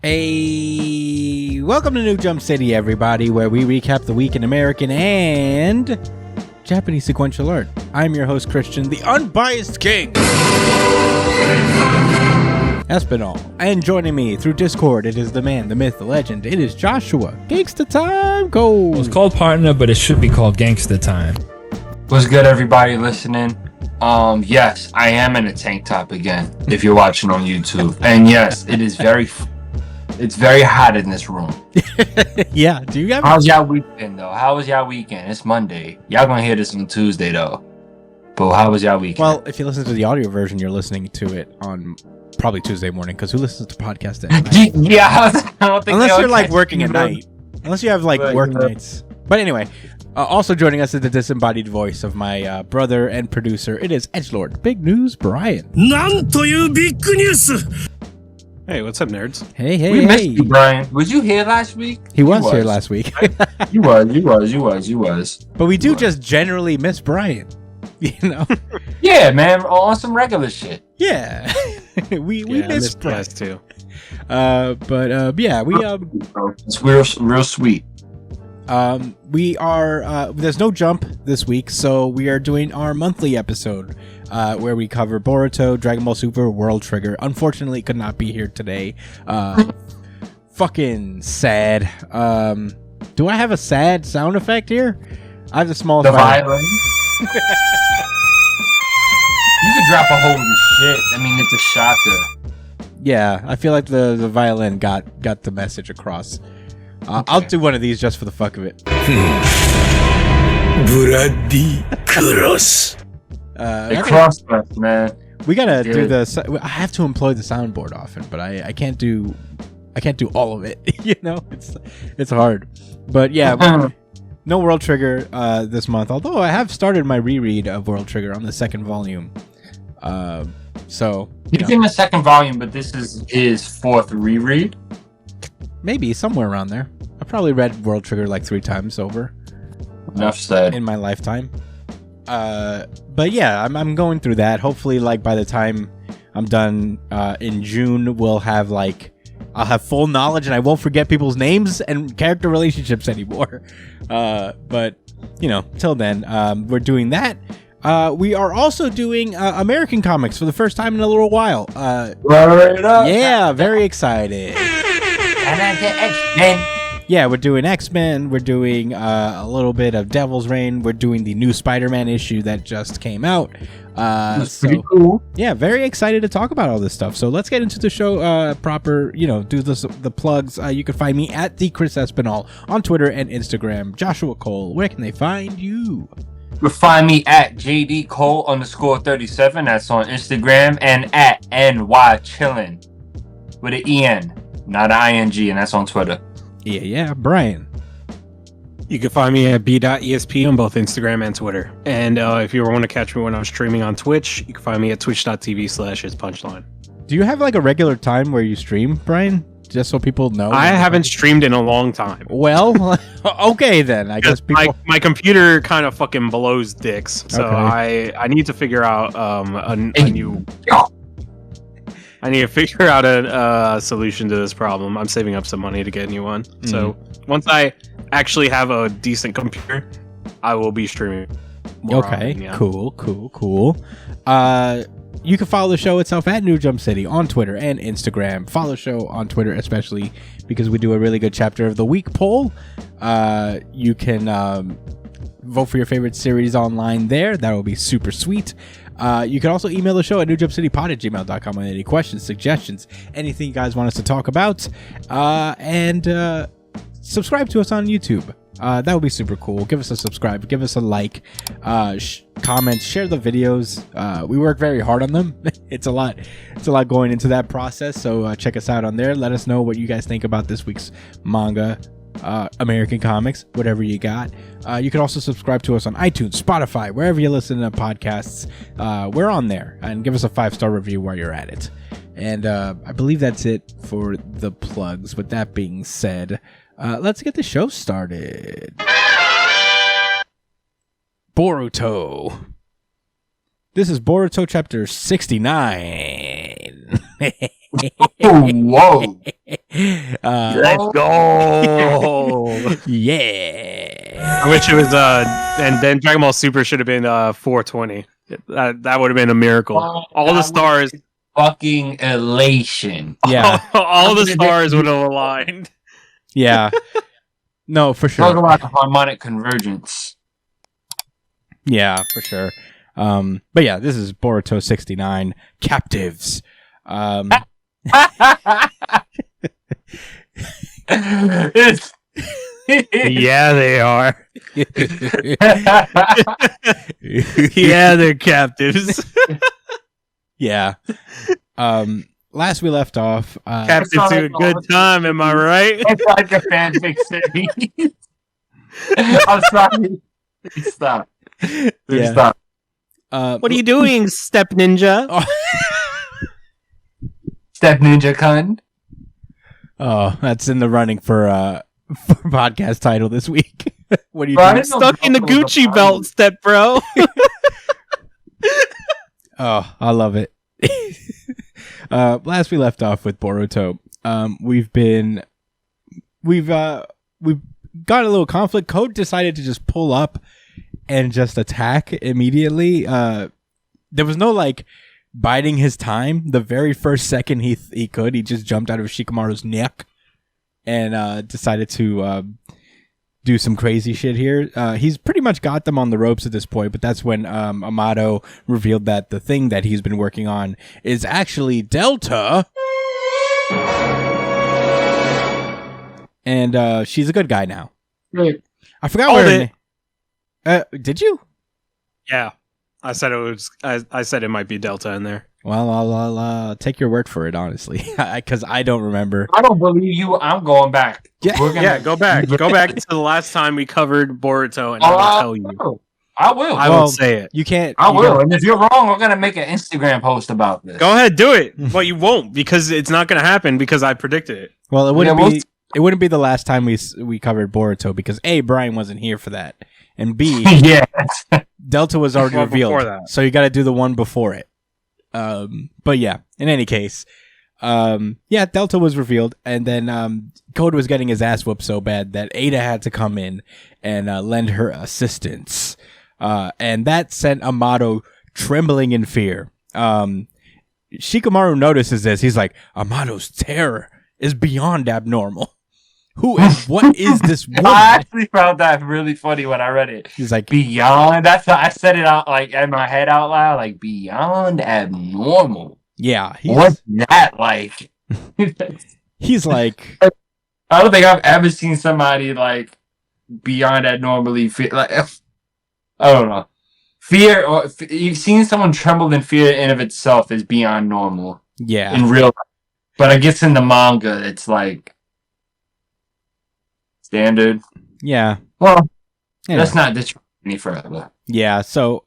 Hey, welcome to New Jump City, everybody, where we recap the week in American and Japanese sequential art. I'm your host, Christian, the unbiased king, Espinal. And joining me through Discord, it is the man, the myth, the legend. It is Joshua. Gangsta time, go! Well, it's called partner, but it should be called gangsta time. What's good, everybody listening? Yes, I am in a tank top again, if you're watching on YouTube. And yes, it is it's very hot in this room. Yeah, do you have... How's y'all weekend, though? How was y'all weekend? It's Monday. Y'all gonna hear this on Tuesday, though. But how was y'all weekend? Well, if you listen to the audio version, you're listening to it on probably Tuesday morning, because who listens to podcasts at night? Yeah, I don't think unless you're like working at night. Unless you have like work nights. But anyway, also joining us is the disembodied voice of my brother and producer. It is Edgelord. Big news, Brian. Hey, what's up, nerds? Hey. We missed you, Brian. Was you here last week? He was here last week. You was. But we do just generally miss Brian. You know? Yeah, man. On some regular shit. Yeah. we miss Brian too. Yeah, we it's real sweet. We are there's no jump this week, so we are doing our monthly episode where we cover Boruto, Dragon Ball Super, World Trigger. Unfortunately, could not be here today. Fucking sad. Do I have a sad sound effect here? I have the small violin. You could drop a holy shit. I mean, it's a shocker. Yeah, I feel like the violin got the message across. Okay. I'll do one of these just for the fuck of it. Bloody cross. Cross, man. We gotta do the. I have to employ the soundboard often, but I can't do all of it. You know, it's hard. But yeah, no World Trigger this month. Although I have started my reread of World Trigger on the second volume. So he's in the second volume, but this is his fourth reread. Maybe somewhere around there. I probably read World Trigger like 3 times over. Enough said. In my lifetime. But yeah, I'm going through that. Hopefully, like by the time I'm done in June, I'll have full knowledge and I won't forget people's names and character relationships anymore. But you know, till then, we're doing that. We are also doing American comics for the first time in a little while. Yeah, very excited. X-Men. Yeah, we're doing X-Men. We're doing a little bit of Devil's Reign. We're doing the new Spider-Man issue that just came out. That's pretty cool. Yeah, very excited to talk about all this stuff. So let's get into the show proper. You know, do the plugs. You can find me at the Chris Espinal on Twitter and Instagram. Joshua Cole, where can they find you? You'll find me at JDCole_37. That's on Instagram, and at NYChillin with an EN. Not an ING, and that's on Twitter. Yeah, Brian. You can find me at b.esp on both Instagram and Twitter. And if you want to catch me when I'm streaming on Twitch, you can find me at twitch.tv/punchline. Do you have like a regular time where you stream, Brian? Just so people know. I haven't streamed in a long time. Well, okay then. I guess people... my computer kind of fucking blows dicks. So okay. I need to figure out a new... I need to figure out a solution to this problem. I'm saving up some money to get a new one. So once I actually have a decent computer, I will be streaming more often, yeah. Cool. You can follow the show itself at New Jump City on Twitter and Instagram. Follow the show on Twitter especially because we do a really good chapter of the week poll. You can vote for your favorite series online there. That will be super sweet. You can also email the show at newjumpcitypod@gmail.com with any questions, suggestions, anything you guys want us to talk about. And subscribe to us on YouTube. That would be super cool. Give us a subscribe. Give us a like. Comment. Share the videos. We work very hard on them. It's a lot going into that process. So check us out on there. Let us know what you guys think about this week's manga, American comics, whatever you got. You can also subscribe to us on iTunes, Spotify, wherever you listen to podcasts. We're on there, and give us a 5-star review while you're at it. And I believe that's it for the plugs. With that being said, let's get the show started. Boruto. This is Boruto chapter 69. Whoa. Let's go. Yeah. I wish it was and then Dragon Ball Super should have been 420. That would have been a miracle. All the stars, fucking elation. Yeah. all the stars would have aligned. Yeah. No, for sure. Talk about the harmonic convergence. Yeah, for sure. But yeah, this is Boruto 69 Captives. Yeah, they are. Yeah, they're captives. Yeah. Last we left off, Captives to a good time, am I right? It's like a fanfic series. I'm sorry. Stop. Yeah. Stop. What are you doing, Step Ninja? Step Ninja Kun. Oh, that's in the running for podcast title this week. What are you Bro, doing? Stuck in the Gucci belt, Step Bro. Oh, I love it. Last we left off with Boruto. We've got a little conflict. Code decided to just pull up and just attack immediately. There was no like biding his time. The very first second he could, he just jumped out of Shikamaru's neck and decided to do some crazy shit here. He's pretty much got them on the ropes at this point, but that's when Amato revealed that the thing that he's been working on is actually Delta. And she's a good guy now. Right. I forgot where did you? Yeah, I said it was. I said it might be Delta in there. Well, I'll take your word for it, honestly, because I don't remember. I don't believe you. I'm going back. Yeah, Go back. Go back to the last time we covered Boruto, and I will tell you. I will. I will say it. You can't. I will. And if you're wrong, we're gonna make an Instagram post about this. Go ahead, do it. But you won't, because it's not going to happen, because I predicted it. Well, it wouldn't be the last time we covered Boruto, because A, Brian wasn't here for that, and B, yeah, Delta was already Well, revealed, before that. so you got to do the one before it. But yeah, in any case, Delta was revealed, and then Code was getting his ass whooped so bad that Ada had to come in and lend her assistance, and that sent Amato trembling in fear. Shikamaru notices this. He's like, Amato's terror is beyond abnormal. Who and what is this woman? I actually found that really funny when I read it. He's like, beyond. That's I said it out like in my head out loud, like beyond abnormal. yeah. What's that like? He's like, I don't think I've ever seen somebody like beyond abnormally fear. Like, I don't know. Fear or you've seen someone tremble in fear in of itself is beyond normal. yeah. In real life. But I guess in the manga, it's like standard. Yeah. Well, Anyway. let's not ditch any further. Yeah, so,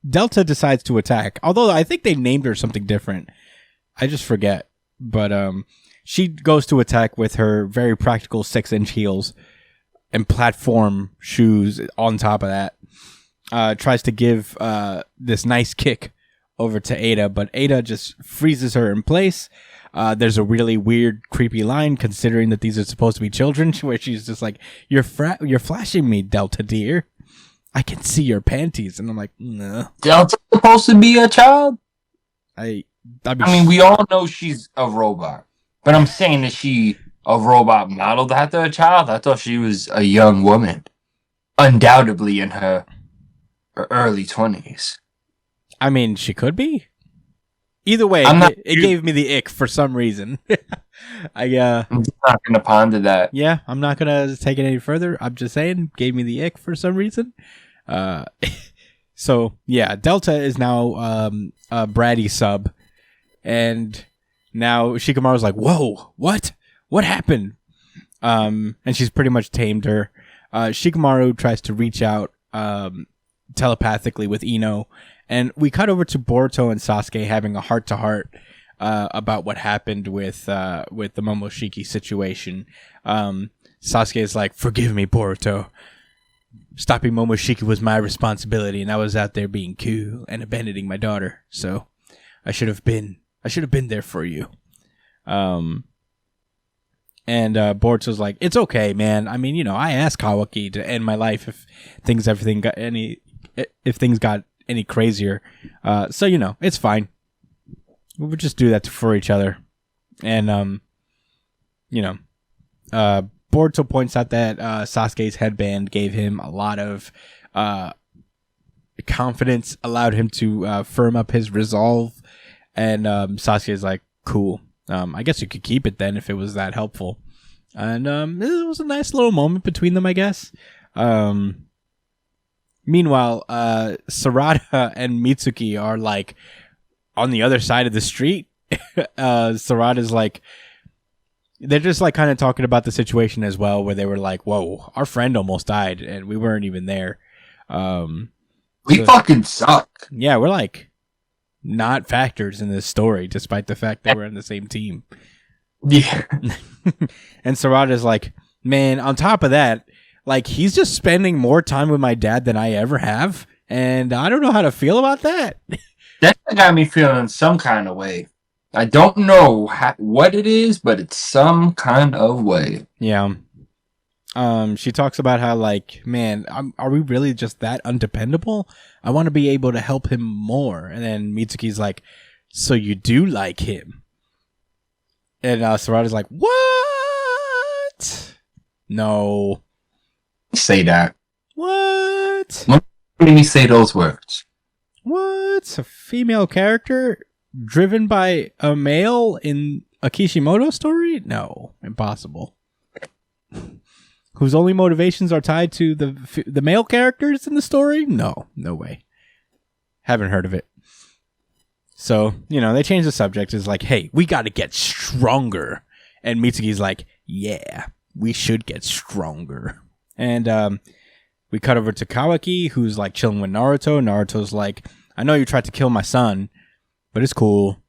Delta decides to attack. Although I think they named her something different. I just forget. But she goes to attack with her very practical 6-inch heels and platform shoes on top of that. Tries to give this nice kick over to Ada, but Ada just freezes her in place. There's a really weird, creepy line, considering that these are supposed to be children, where she's just like, "You're flashing me, Delta dear. I can see your panties," and I'm like, "No." Delta's supposed to be a child? I mean, we all know she's a robot, but I'm saying that she a robot modeled after a child. I thought she was a young woman, undoubtedly in her early 20s. I mean, she could be. Either way, it gave me the ick for some reason. I'm just not gonna ponder that. Yeah, I'm not gonna take it any further. I'm just saying, gave me the ick for some reason. So yeah, Delta is now a bratty sub, and now Shikamaru's like, "Whoa, what happened?" And she's pretty much tamed her. Shikamaru tries to reach out telepathically with Ino. And we cut over to Boruto and Sasuke having a heart-to-heart about what happened with the Momoshiki situation. Sasuke is like, "Forgive me, Boruto. Stopping Momoshiki was my responsibility, and I was out there being cool and abandoning my daughter. So I should have been there for you." And Boruto's like, it's okay, man. I mean, I asked Kawaki to end my life if things got any crazier. So it's fine. We would just do that for each other. And Boruto points out that Sasuke's headband gave him a lot of confidence, allowed him to firm up his resolve. And Sasuke's like, cool. I guess you could keep it then if it was that helpful. And it was a nice little moment between them, I guess. Meanwhile, Sarada and Mitsuki are like on the other side of the street. Sarada's like, they're just like kind of talking about the situation as well, where they were like, whoa, our friend almost died and we weren't even there. We fucking suck. Yeah, we're like not factors in this story, despite the fact that we're on the same team. Yeah. And Sarada's like, man, on top of that, like, he's just spending more time with my dad than I ever have, and I don't know how to feel about that. That got me feeling some kind of way. I don't know what it is, but it's some kind of way. Yeah. She talks about how, like, man, are we really just that undependable? I want to be able to help him more. And then Mitsuki's like, so you do like him? And Sarada's like, what? No. Say that. What? Let me say those words. What? A female character driven by a male in a Kishimoto story? No, impossible. Whose only motivations are tied to the male characters in the story? No way. Haven't heard of it. So, they changed the subject. It's like, hey, we got to get stronger. And Mitsuki's like, yeah, we should get stronger. And we cut over to Kawaki, who's like chilling with Naruto. Naruto's like, I know you tried to kill my son, but it's cool.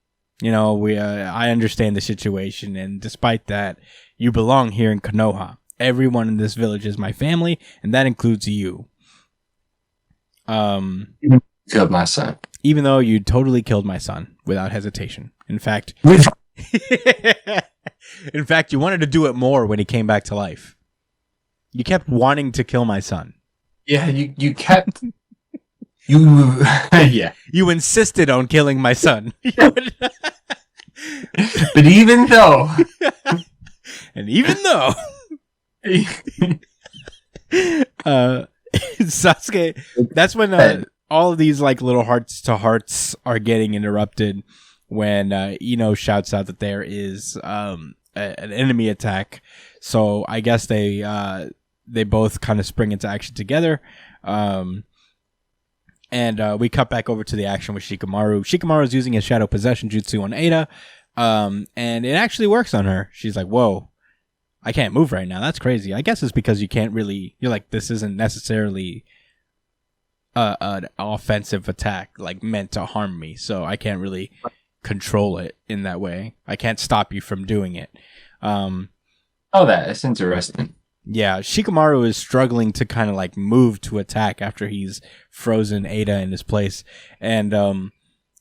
I understand the situation. And despite that, you belong here in Konoha. Everyone in this village is my family, and that includes you. Killed my son. Even though you totally killed my son without hesitation. In fact, you wanted to do it more when he came back to life. You kept wanting to kill my son. Yeah, you kept... Yeah. You insisted on killing my son. But even though... And even though... Sasuke, that's when all of these like little hearts to hearts are getting interrupted when Ino shouts out that there is an enemy attack. So I guess they both kind of spring into action together. And we cut back over to the action with Shikamaru. Shikamaru's using his shadow possession jutsu on Ada. And it actually works on her. She's like, whoa, I can't move right now. That's crazy. I guess it's because you're like, this isn't necessarily an offensive attack, like meant to harm me. So I can't really control it in that way. I can't stop you from doing it. That's interesting. Yeah, Shikamaru is struggling to kind of like move to attack after he's frozen Ada in his place. And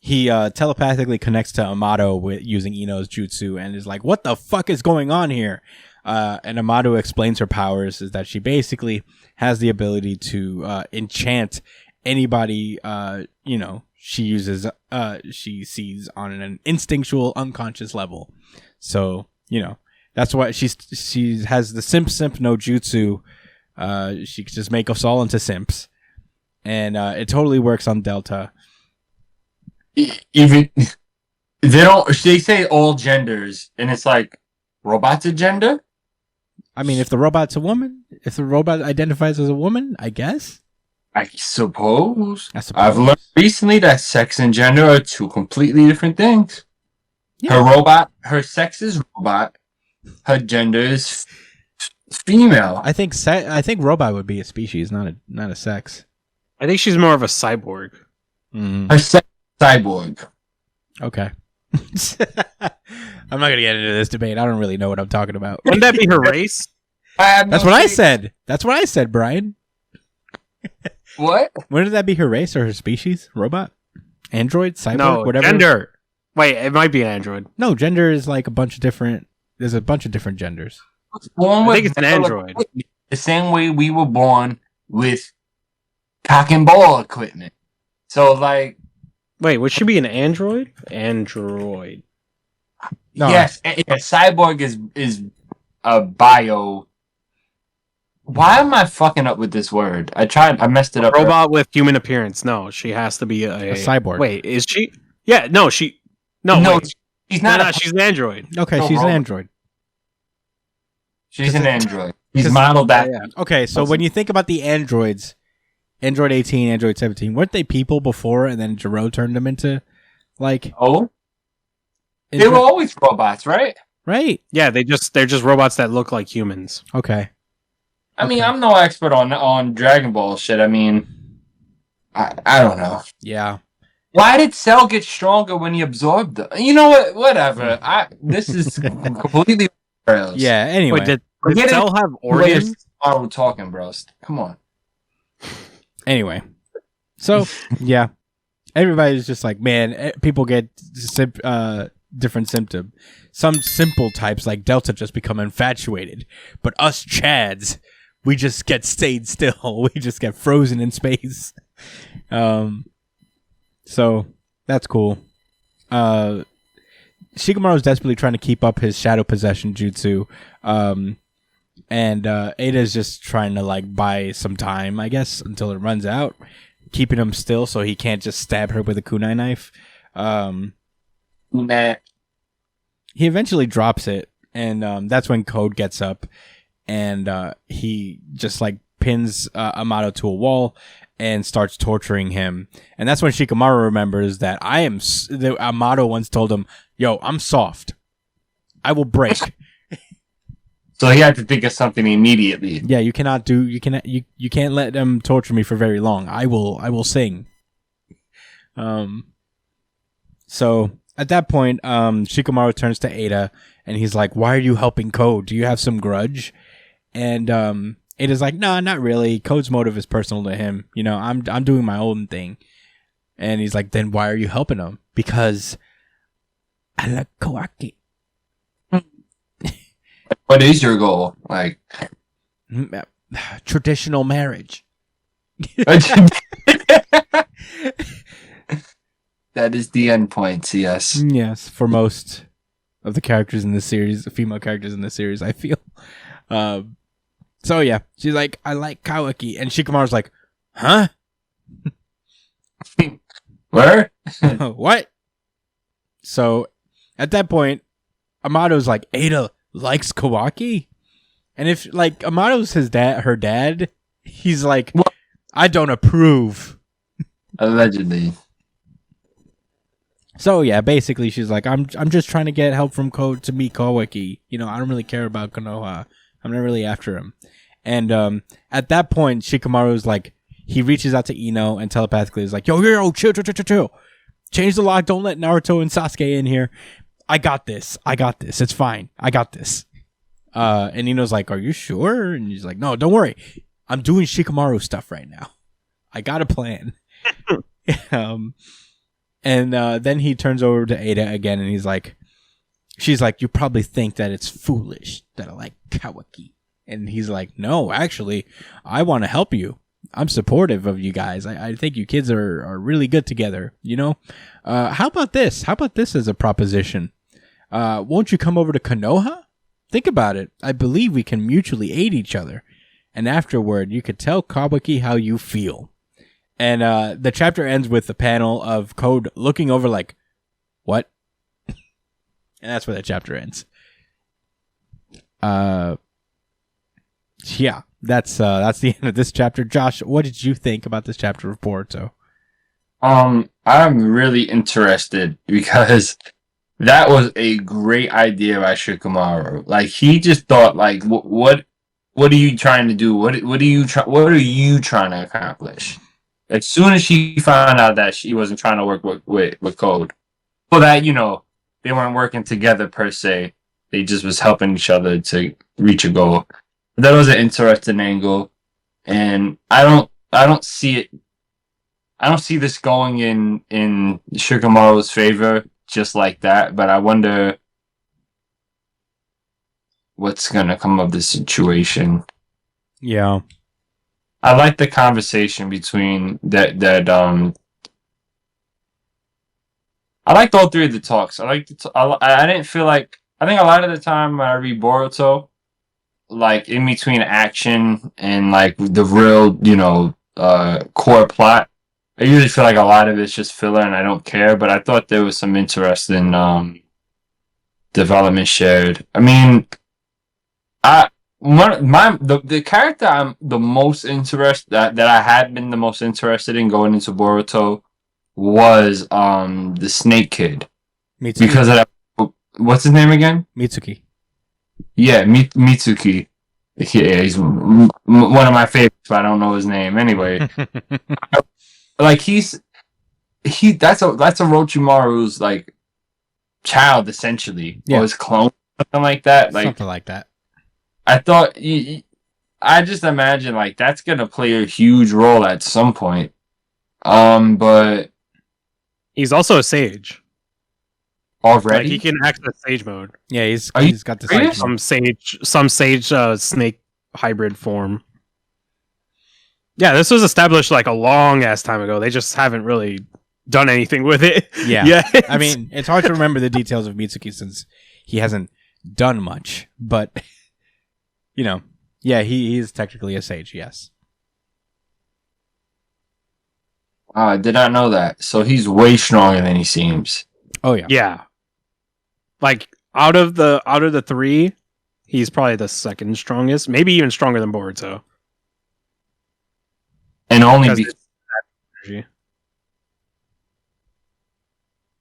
he telepathically connects to Amato with using Ino's jutsu and is like, what the fuck is going on here? And Amato explains her powers is that she basically has the ability to enchant anybody she uses she sees on an instinctual unconscious level. So that's why she has the simp no jutsu. She can just make us all into simps, and it totally works on Delta. Even they say all genders, and it's like, robot's a gender? I mean, if the robot's a woman, if the robot identifies as a woman, I guess. I suppose. I've learned recently that sex and gender are two completely different things. Yeah. Her sex is robot. Her gender is female. I think robot would be a species, not a sex. I think she's more of a cyborg. Mm-hmm. Her sex is cyborg. Okay. I'm not gonna get into this debate. I don't really know what I'm talking about. Wouldn't that be her race? That's what I said. That's what I said, Brian. What? Wouldn't that be her race or her species? Robot? Android? Cyborg? No, whatever. gender. Wait, it might be an android. No, gender is like a bunch of different. There's a bunch of different genders. I think it's an android. The same way we were born with cock and ball equipment. So, like... Wait, would she be an android? Android. No. Yes, a cyborg is a bio... Why am I fucking up with this word? I messed it up. Robot with human appearance. No, she has to be a cyborg. Wait, is she? Yeah, no, she... No, wait. She's not. No, she's an android. Okay, she's an android. She's an android. He's modeled that. Yeah. Okay, so when you think about the androids, Android 18, Android 17, weren't they people before and then Jiro turned them into, like... Oh? They were always robots, right? Right. Yeah, they're just robots that look like humans. Okay. I mean, I'm no expert on Dragon Ball shit. I mean, I don't know. Yeah. Why did Cell get stronger when he absorbed them? You know what? Whatever. This is completely else. Yeah, anyway. Wait, did Cell have organs? We're talking, bros. Come on. Anyway. So, yeah. Everybody's just like, man, people get different symptoms. Some simple types like Delta just become infatuated. But us Chads, we just get stayed still. We just get frozen in space. So that's cool. Shikamaru's desperately trying to keep up his shadow possession jutsu. And Ada's just trying to like buy some time, I guess, until it runs out, keeping him still so he can't just stab her with a kunai knife. He eventually drops it, and that's when Code gets up, and he just like pins Amato to a wall and starts torturing him. And that's when Shikamaru remembers that Amato once told him, "Yo, I'm soft. I will break." So he had to think of something immediately. Yeah, you can't let them torture me for very long. I will sing. So at that point, Shikamaru turns to Ada and he's like, "Why are you helping Code? Do you have some grudge?" And Ada's like, "No, not really. Code's motive is personal to him. You know, I'm doing my own thing." And he's like, "Then why are you helping him?" "Because I like Kawaki." What is your goal? Like traditional marriage. That is the end point, yes. Yes, for most of the characters in this series, the female characters in this series, I feel. So yeah, she's like, "I like Kawaki," and Shikamaru's like, "Huh? Where? What?" So at that point, Amato's like, "Ada likes Kawaki?" And if like Amato's her dad, he's like, What? "I don't approve." Allegedly. So yeah, basically she's like, I'm just trying to get help from Code to meet Kawaki. You know, I don't really care about Konoha. I'm not really after him. And at that point, Shikamaru's like, he reaches out to Ino and telepathically is like, yo, chill. Change the lock. Don't let Naruto and Sasuke in here. I got this. It's fine. I got this. And Ino's like, "Are you sure?" And he's like, "No, don't worry. I'm doing Shikamaru stuff right now. I got a plan." And then he turns over to Ada again and she's like, "You probably think that it's foolish that I like Kawaki." And he's like, "No, actually, I want to help you. I'm supportive of you guys. I think you kids are really good together, you know? How about this? How about this as a proposition? Won't you come over to Konoha? Think about it. I believe we can mutually aid each other. And afterward, you could tell Kawaki how you feel." And the chapter ends with the panel of Code looking over like, "What?" And that's where the chapter ends. Yeah, that's the end of this chapter. Josh, what did you think about this chapter of Boruto? I'm really interested because that was a great idea by Shikamaru. Like he just thought, like, what are you trying to do? What are you trying to accomplish? As soon as she found out that she wasn't trying to work with Code, well, that they weren't working together per se. They just was helping each other to reach a goal. That was an interesting angle, and I don't see it. I don't see this going in Shikamaru's favor. just like that, but I wonder what's gonna come of this situation. Yeah. I like the conversation between I liked all three of the talks. I didn't feel like, I think a lot of the time when I read Boruto, like in between action and like the real, core plot, I usually feel like a lot of it's just filler and I don't care, but I thought there was some interesting development shared. I mean, the character I'm the most interested that I had been the most interested in going into Boruto was the Snake Kid. Mitsuki. Because of that, what's his name again? Mitsuki. Yeah, Mitsuki. Yeah, he's one of my favorites, but I don't know his name. Anyway, like that's a Orochimaru's like child essentially, or his clone, something like that. Like something like that. I thought. I just imagine like that's gonna play a huge role at some point. But he's also a sage. Already, like he can access sage mode. Yeah, he's got the serious? some sage snake hybrid form. Yeah, this was established like a long ass time ago. They just haven't really done anything with it. Yeah. I mean, it's hard to remember the details of Mitsuki since he hasn't done much, but he is technically a sage, yes. I did not know that. So he's way stronger than he seems. Oh yeah. Yeah. Like out of the three, he's probably the second strongest, maybe even stronger than Boruto. And only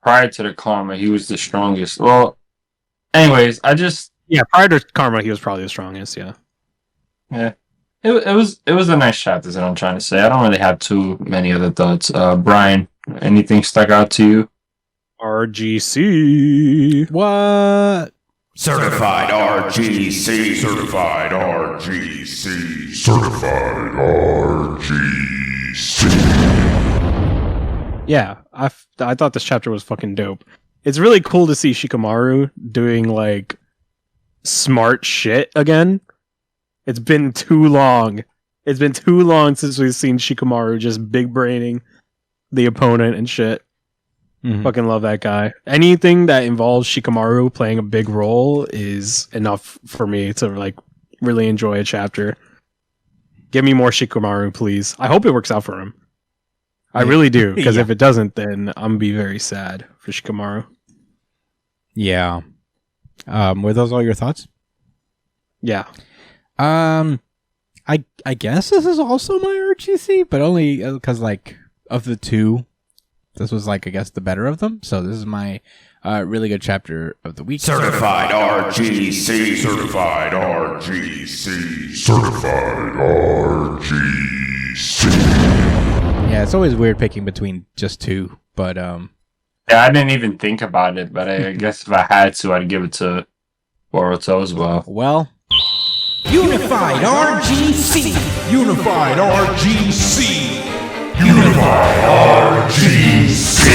prior to the karma, he was the strongest. Well, anyways, prior to karma, he was probably the strongest. Yeah. It was a nice chapter. Is what I'm trying to say. I don't really have too many other thoughts. Brian, anything stuck out to you? RGC. What? Certified RGC. Certified RGC. Certified RGC. Yeah, I thought this chapter was fucking dope. It's really cool to see Shikamaru doing like smart shit again. It's been too long. It's been too long since we've seen Shikamaru just big braining the opponent and shit. Mm-hmm. Fucking love that guy. Anything that involves Shikamaru playing a big role is enough for me to like really enjoy a chapter. Give me more Shikamaru, please. I hope it works out for him. I really do, because if it doesn't, then I'm gonna be very sad for Shikamaru. Yeah. Were those all your thoughts? Yeah. I guess this is also my RGC, but only because like of the two, this was like I guess the better of them. So this is my really good chapter of the week. Certified RGC. Certified RGC. Certified RGC. Yeah, it's always weird picking between just two, but Yeah, I didn't even think about it, but I guess if I had to, I'd give it to Boruto as well. Well, Unified RGC. Unified RGC. Unified RGC.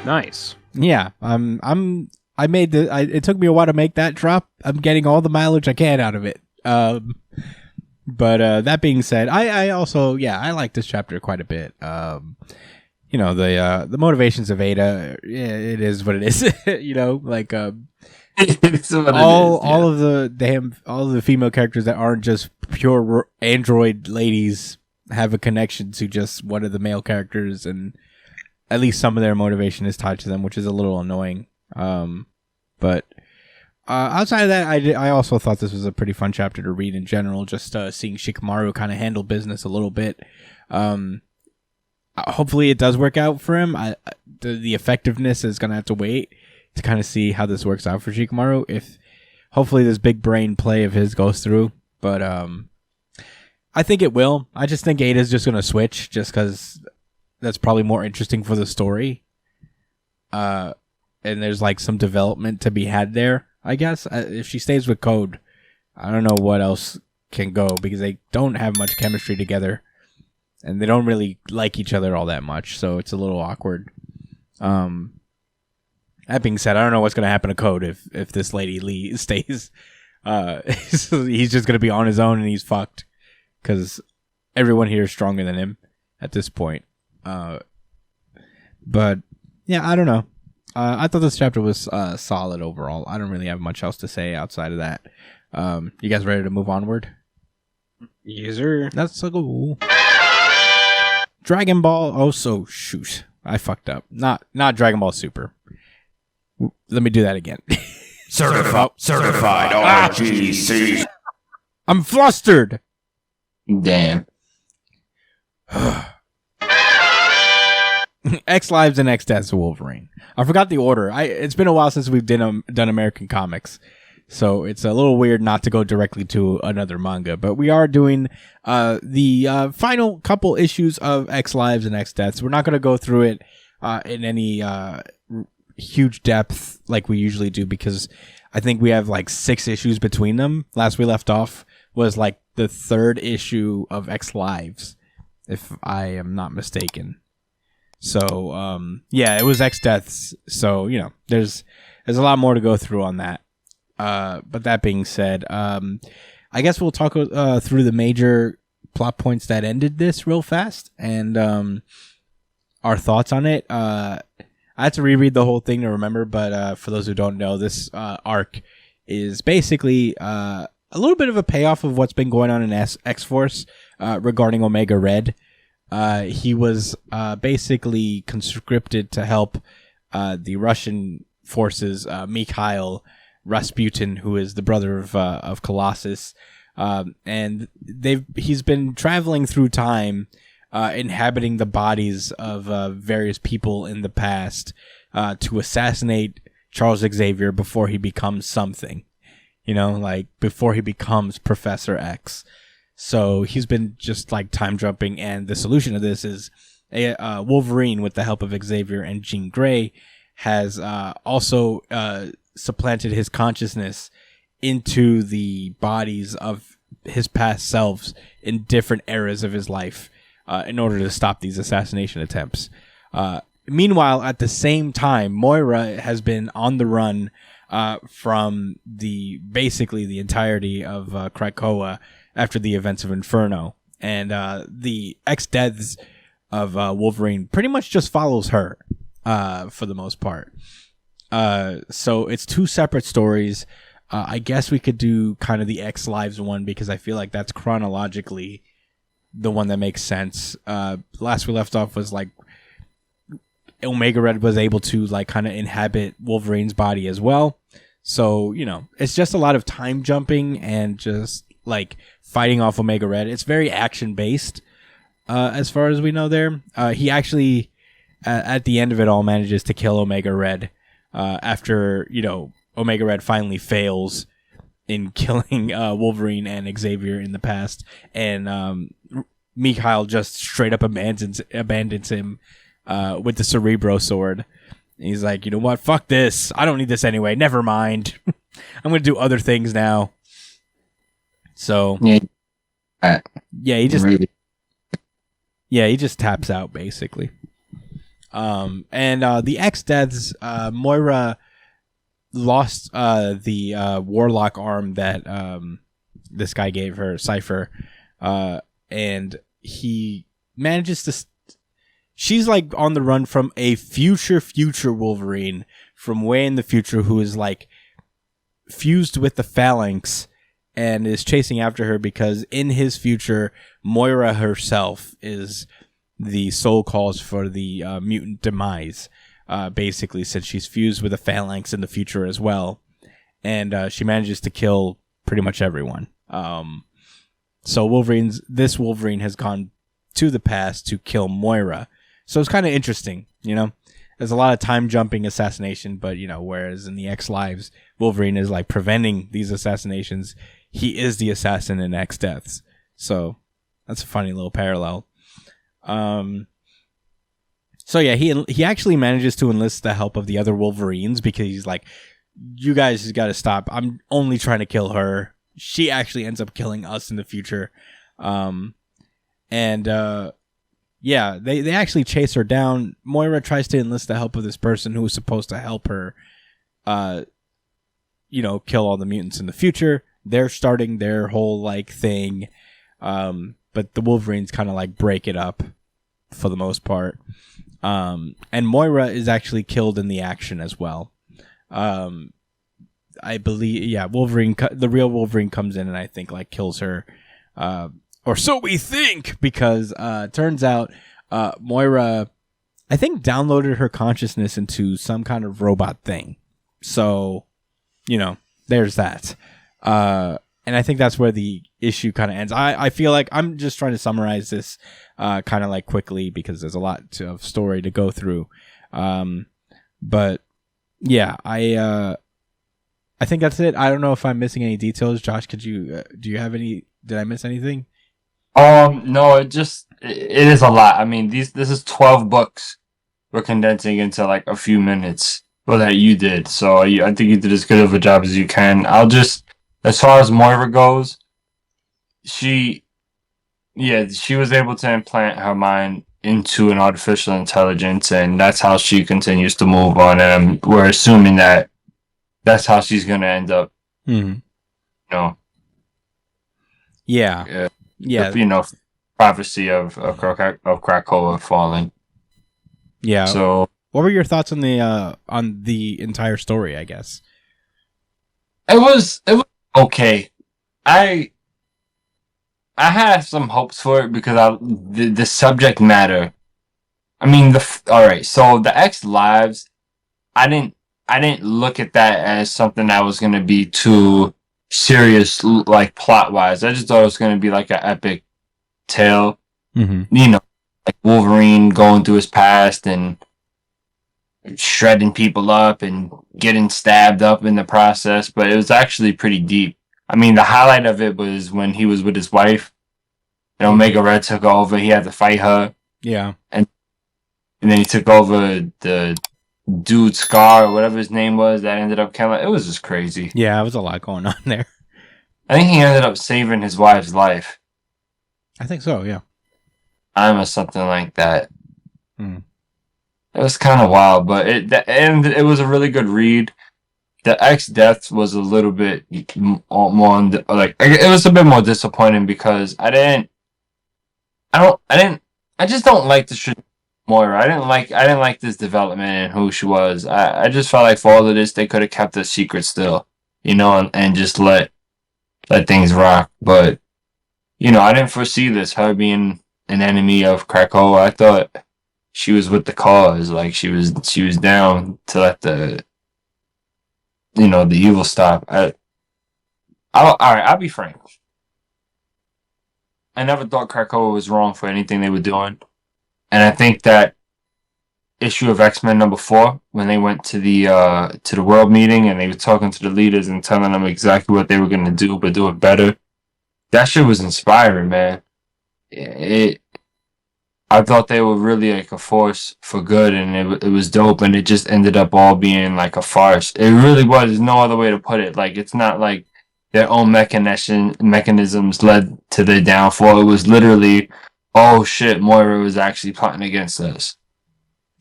Nice. yeah, I made it took me a while to make that drop. I'm getting all the mileage I can out of it. But that being said, I also I like this chapter quite a bit. The motivations of Ada, it is what it is. Like all of the female characters that aren't just pure android ladies have a connection to just one of the male characters, and at least some of their motivation is tied to them, which is a little annoying. But outside of that, I also thought this was a pretty fun chapter to read in general. Just seeing Shikamaru kind of handle business a little bit. Hopefully it does work out for him. The effectiveness is going to have to wait to kind of see how this works out for Shikamaru. If hopefully this big brain play of his goes through, but I think it will. I just think Ada's just going to switch just because that's probably more interesting for the story. And there's like some development to be had there, I guess. If she stays with Code, I don't know what else can go because they don't have much chemistry together. and they don't really like each other all that much, so it's a little awkward. That being said, I don't know what's gonna happen to Code if this lady stays. So he's just gonna be on his own and he's fucked because everyone here is stronger than him at this point. But yeah, I don't know. I thought this chapter was solid overall. I don't really have much else to say outside of that. You guys ready to move onward? Yes, sir. That's so cool. Dragon Ball. Oh, so shoot. I fucked up. Not Dragon Ball Super. Let me do that again. Certified RGC. I'm flustered. Damn. X Lives and X Deaths of Wolverine. I forgot the order. It's been a while since we've done American comics, so it's a little weird not to go directly to another manga. But we are doing the final couple issues of X Lives and X Deaths. We're not going to go through it in any huge depth like we usually do because I think we have like 6 issues between them. Last we left off was like the 3rd issue of X Lives, if I am not mistaken. So, yeah, it was X Deaths. So, you know, there's a lot more to go through on that. But that being said, I guess we'll talk through the major plot points that ended this real fast and our thoughts on it. I had to reread the whole thing to remember, but for those who don't know, this arc is basically a little bit of a payoff of what's been going on in X-Force regarding Omega Red. He was basically conscripted to help the Russian forces, Mikhail Rasputin, who is the brother of Colossus, and he's been traveling through time, inhabiting the bodies of various people in the past to assassinate Charles Xavier before he becomes something, you know, like before he becomes Professor X. So he's been just like time jumping, and the solution to this is Wolverine, with the help of Xavier and Jean Grey, has also supplanted his consciousness into the bodies of his past selves in different eras of his life in order to stop these assassination attempts. Meanwhile, at the same time, Moira has been on the run from basically the entirety of Krakoa after the events of Inferno, and the X-Deaths of Wolverine pretty much just follows her for the most part. So it's 2 separate stories. I guess we could do kind of the X Lives one because I feel like that's chronologically the one that makes sense. Last we left off was like Omega Red was able to like kind of inhabit Wolverine's body as well. So, you know, it's just a lot of time jumping and just like fighting off Omega Red. It's very action based as far as we know there. He actually at the end of it all manages to kill Omega Red after, you know, Omega Red finally fails in killing Wolverine and Xavier in the past, and Mikhail just straight up abandons him with the Cerebro sword. He's like, you know what? Fuck this. I don't need this anyway. Never mind. I'm going to do other things now. So, yeah, he just taps out basically. And the X-Deaths, Moira lost the warlock arm that this guy gave her, Cypher, and he manages to she's like on the run from a future Wolverine from way in the future who is like fused with the Phalanx and is chasing after her because in his future Moira herself is the sole cause for the mutant demise, basically, since she's fused with the Phalanx in the future as well, and she manages to kill pretty much everyone. So this Wolverine has gone to the past to kill Moira. So it's kind of interesting, you know. There's a lot of time jumping assassination, but you know, whereas in the X Lives, Wolverine is like preventing these assassinations. He is the assassin in X Deaths. So that's a funny little parallel. So yeah, he actually manages to enlist the help of the other Wolverines because he's like, you guys got to stop. I'm only trying to kill her. She actually ends up killing us in the future. And yeah, they actually chase her down. Moira tries to enlist the help of this person who was supposed to help her, kill all the mutants in the future. They're starting their whole like thing, but the Wolverines kind of like break it up for the most part. And Moira is actually killed in the action as well. I believe, yeah, the real Wolverine comes in and I think like kills her, or so we think, because turns out Moira, I think, downloaded her consciousness into some kind of robot thing. So, there's that. And I think that's where the issue kind of ends. I feel like I'm just trying to summarize this kind of like quickly because there's a lot of story to go through. But yeah, I think that's it. I don't know if I'm missing any details. Josh, do you have any? Did I miss anything? No, it is a lot. I mean, this is 12 books we're condensing into like a few minutes. Well, that you did. So I think you did as good of a job as you can. As far as Moira goes, she was able to implant her mind into an artificial intelligence, and that's how she continues to move on. And we're assuming that that's how she's going to end up. Mm-hmm. Yeah. Yeah. Prophecy of Krakoa falling. Yeah. So, what were your thoughts on the entire story, I guess? It was okay. I had some hopes for it because the subject matter. I mean, all right. So the X lives, I didn't look at that as something that was going to be too serious, like plot wise. I just thought it was going to be like an epic tale. Mm-hmm. Like Wolverine going through his past and shredding people up and getting stabbed up in the process. But it was actually pretty deep. I mean, the highlight of it was when he was with his wife. And Omega Red took over. He had to fight her. Yeah. And then he took over the dude Scar, or whatever his name was, that ended up killing. It was just crazy. Yeah, there was a lot going on there. I think he ended up saving his wife's life. I think so, yeah. Or something like that. Hmm. It was kind of wild, but it was a really good read. The X death was a little bit more it was a bit more disappointing because I just don't like the Moira. I didn't like this development and who she was. I just felt like for all of this they could have kept a secret still, and just let things rock. But I didn't foresee her being an enemy of Krakoa. I thought she was with the cause, like she was down to let the evil stop. All right, I'll be frank. I never thought Krakoa was wrong for anything they were doing. And I think that issue of X-Men #4, when they went to the world meeting and they were talking to the leaders and telling them exactly what they were going to do, but do it better, that shit was inspiring, man. I thought they were really like a force for good, and it was dope, and it just ended up all being like a farce. It really was. There's no other way to put it. Like, it's not like their own mechanisms led to their downfall. It was literally, oh shit, Moira was actually plotting against us.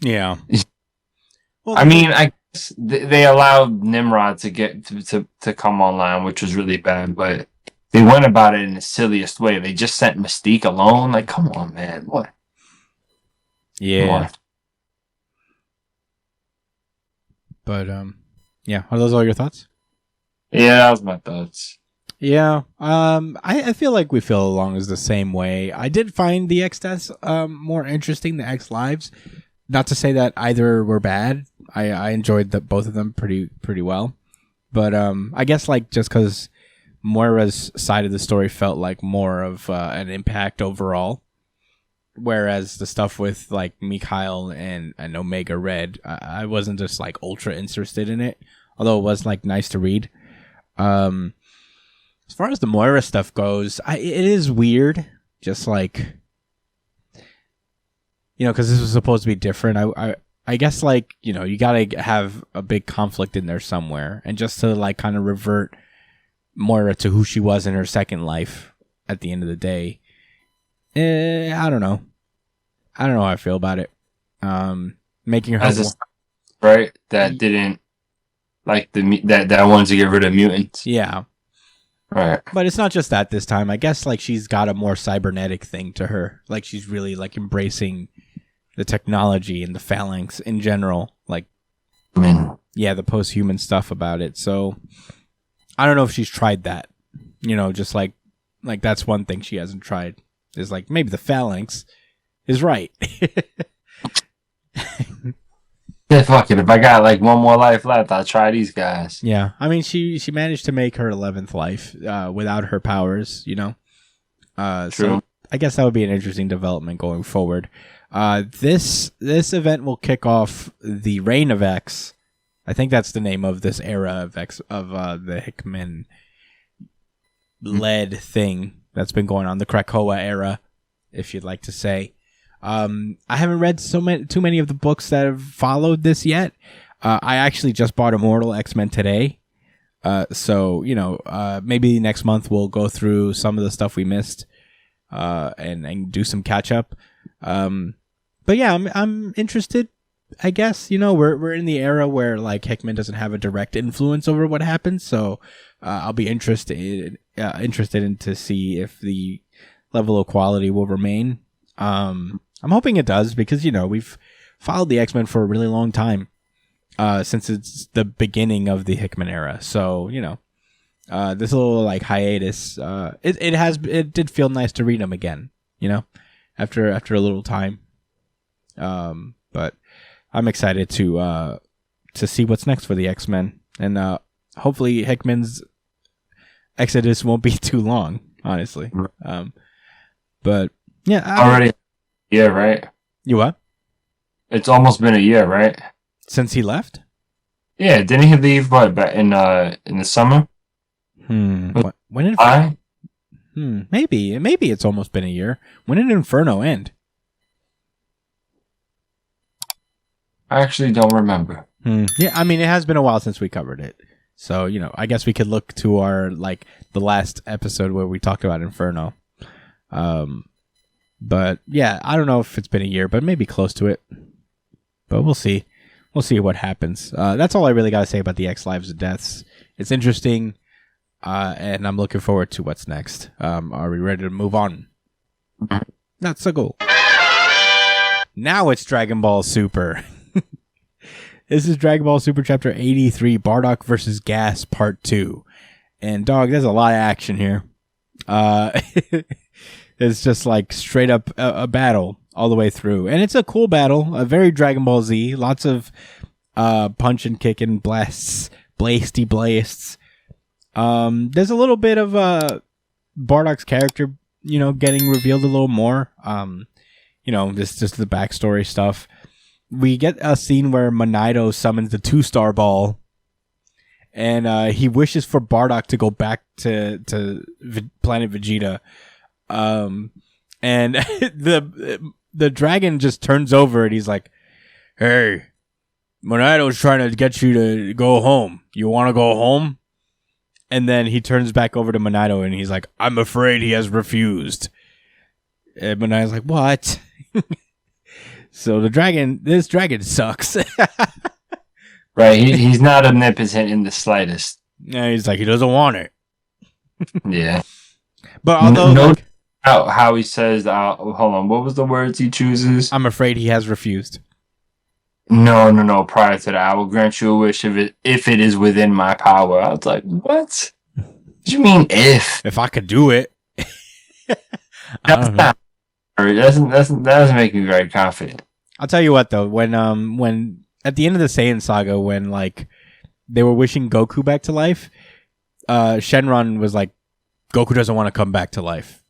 Yeah. Well, I mean, I guess they allowed Nimrod to get to come online, which was really bad, but they went about it in the silliest way. They just sent Mystique alone. Like, come on, man. What? Yeah. But yeah, are those all your thoughts? Yeah, that was my thoughts. Yeah. I feel like we feel along as the same way. I did find the X deaths more interesting than X lives. Not to say that either were bad. I enjoyed both of them pretty well. But I guess like just because Moira's side of the story felt like more of an impact overall. Whereas the stuff with like Mikhail and Omega Red, I wasn't just like ultra interested in it. Although it was like nice to read. As far as the Moira stuff goes, it is weird. Just like, because this was supposed to be different. I guess like, you gotta have a big conflict in there somewhere. And just to like kind of revert Moira to who she was in her second life at the end of the day. I don't know. I don't know how I feel about it. Making her as right that didn't like that wanted to get rid of mutants. Yeah. Right. But it's not just that this time. I guess like she's got a more cybernetic thing to her. Like she's really like embracing the technology and the phalanx in general. Like, yeah, the post-human stuff about it. So I don't know if she's tried that. You know, just like that's one thing she hasn't tried. Is like maybe the phalanx is right. Yeah, fuck it. If I got like one more life left, I'll try these guys. Yeah, I mean, she managed to make her 11th life without her powers, you know. True. So I guess that would be an interesting development going forward. This event will kick off the Reign of X. I think that's the name of this era of X of the Hickman led thing that's been going on, the Krakoa era, if you'd like to say. I haven't read too many of the books that have followed this yet. I actually just bought Immortal X-Men today. So, you know, maybe next month we'll go through some of the stuff we missed and do some catch up. But yeah, I'm interested, I guess. You know, we're in the era where like Hickman doesn't have a direct influence over what happens, so I'll be interested in to see if the level of quality will remain. I'm hoping it does because, you know, we've followed the X-Men for a really long time, since it's the beginning of the Hickman era. So, you know, this little like hiatus, it did feel nice to read them again, you know, after a little time. But I'm excited to see what's next for the X-Men, and hopefully Hickman's exodus won't be too long, honestly. But yeah, Already. Yeah, right. You what? It's almost been a year, right? Since he left? Yeah, didn't he leave back in the summer? When did maybe it's almost been a year. When did Inferno end? I actually don't remember. Yeah, I mean, it has been a while since we covered it. So, you know, I guess we could look to our like the last episode where we talked about Inferno. But yeah, I don't know if it's been a year, but maybe close to it. But we'll see. We'll see what happens. That's all I really got to say about the X Lives and Deaths. It's interesting, and I'm looking forward to what's next. Are we ready to move on? Not so cool. Now it's Dragon Ball Super. This is Dragon Ball Super Chapter 83, Bardock vs. Gas Part 2. And dog, there's a lot of action here. It's just like straight up a battle all the way through. And it's a cool battle, a very Dragon Ball Z. Lots of punch and kick and blasts, blasty blasts. There's a little bit of Bardock's character, you know, getting revealed a little more. You know, this just the backstory stuff. We get a scene where Monaido summons the 2-star ball, and he wishes for Bardock to go back to Planet Vegeta. And the dragon just turns over and he's like, "Hey, Monaido's trying to get you to go home. You want to go home?" And then he turns back over to Monaido and he's like, "I'm afraid he has refused." And Monaido's like, "What?" So this dragon sucks. Right, he's not omnipotent in the slightest. Yeah, he's like, he doesn't want it. Yeah. But although how he says, hold on, what was the words he chooses? I'm afraid he has refused. No. Prior to that, I will grant you a wish if it is within my power. I was like, what? What do you mean if? If I could do it. That doesn't make me very confident. I'll tell you what though, when at the end of the Saiyan saga, when like they were wishing Goku back to life, Shenron was like, Goku doesn't want to come back to life.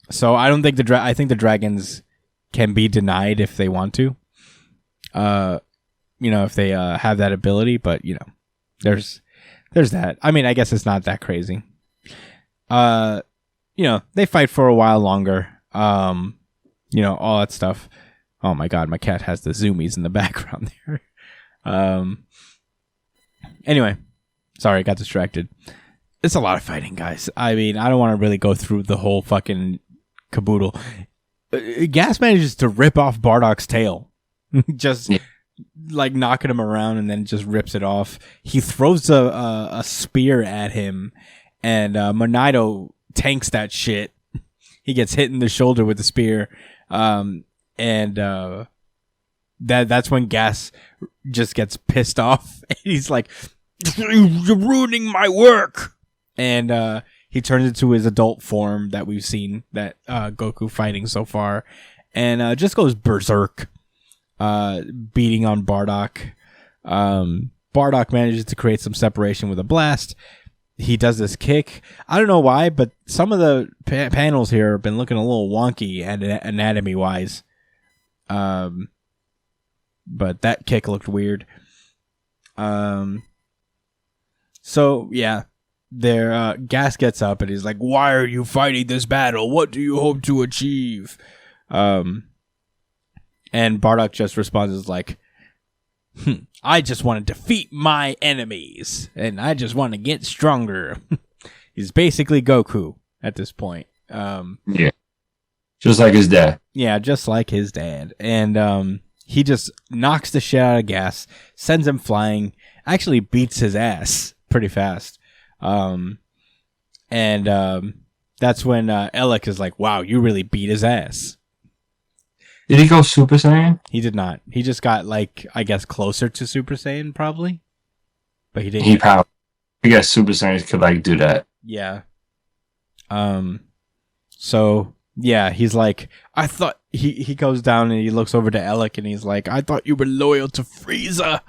So I don't think I think the dragons can be denied if they want to. You know, if they have that ability, but you know, there's that. I mean, I guess it's not that crazy. You know, they fight for a while longer. You know, all that stuff. Oh my god, my cat has the zoomies in the background there. Anyway, sorry, I got distracted. It's a lot of fighting, guys. I mean, I don't want to really go through the whole fucking caboodle. Gas manages to rip off Bardock's tail, just like knocking him around, and then just rips it off. He throws a spear at him, and Monito tanks that shit. He gets hit in the shoulder with the spear, and that's when Gas just gets pissed off. He's like, "You're ruining my work," and he turns into his adult form that we've seen that Goku fighting so far, and just goes berserk, beating on Bardock. Bardock manages to create some separation with a blast. He does this kick. I don't know why, but some of the panels here have been looking a little wonky anatomy-wise. But that kick looked weird. So, yeah. Gas gets up and he's like, "Why are you fighting this battle? What do you hope to achieve?" And Bardock just responds like, "I just want to defeat my enemies, and I just want to get stronger." He's basically Goku at this point. Yeah. Just like his dad. Yeah, just like his dad. And he just knocks the shit out of Gas, sends him flying, actually beats his ass pretty fast. That's when Elec is like, "Wow, you really beat his ass." Did he go Super Saiyan? He did not. He just got, like, I guess, closer to Super Saiyan, probably. But he didn't. I guess Super Saiyans could, like, do that. Yeah. So, yeah, he's like, I thought... He goes down and he looks over to Elec and he's like, "I thought you were loyal to Frieza."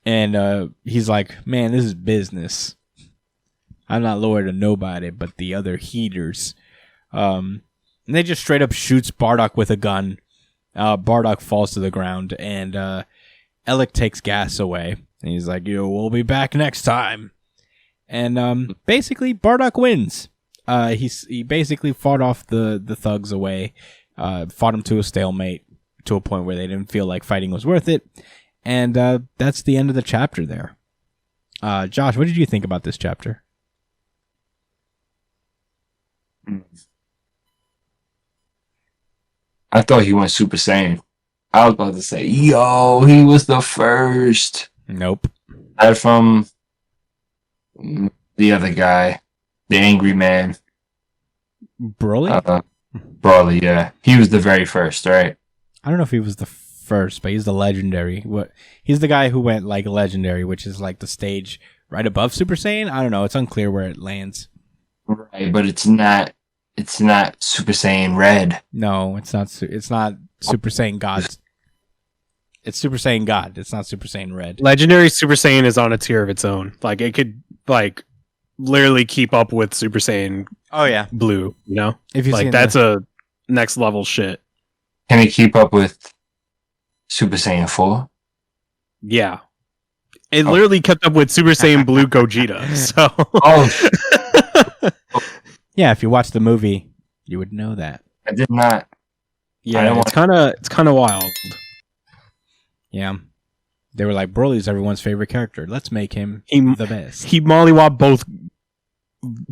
And he's like, "Man, this is business. I'm not loyal to nobody but the other heaters." And they just straight up shoots Bardock with a gun. Bardock falls to the ground, and Elec takes Gas away. And he's like, "We'll be back next time." And basically, Bardock wins. He basically fought off the thugs away, fought them to a stalemate, to a point where they didn't feel like fighting was worth it. And that's the end of the chapter there. Josh, what did you think about this chapter? I thought he went Super Saiyan. I was about to say, yo, he was the first. Nope. That from the other guy, the angry man. Broly? Broly, yeah. He was the very first, right? I don't know if he was the first, but he's the legendary. He's the guy who went like legendary, which is like the stage right above Super Saiyan. I don't know. It's unclear where it lands. Right, but it's not Super Saiyan Red. No, it's not. It's not Super Saiyan God. It's Super Saiyan God. It's not Super Saiyan Red. Legendary Super Saiyan is on a tier of its own. Like, it could, like, literally keep up with Super Saiyan. Oh yeah, Blue. You know, if you like, that's a next level shit. Can it keep up with Super Saiyan 4? Yeah, it literally kept up with Super Saiyan Blue Gogeta. So, yeah, if you watch the movie, you would know that. I did not. Yeah, it's kind of wild. Yeah, they were like, Broly's everyone's favorite character. Let's make him the best. He mollywopped both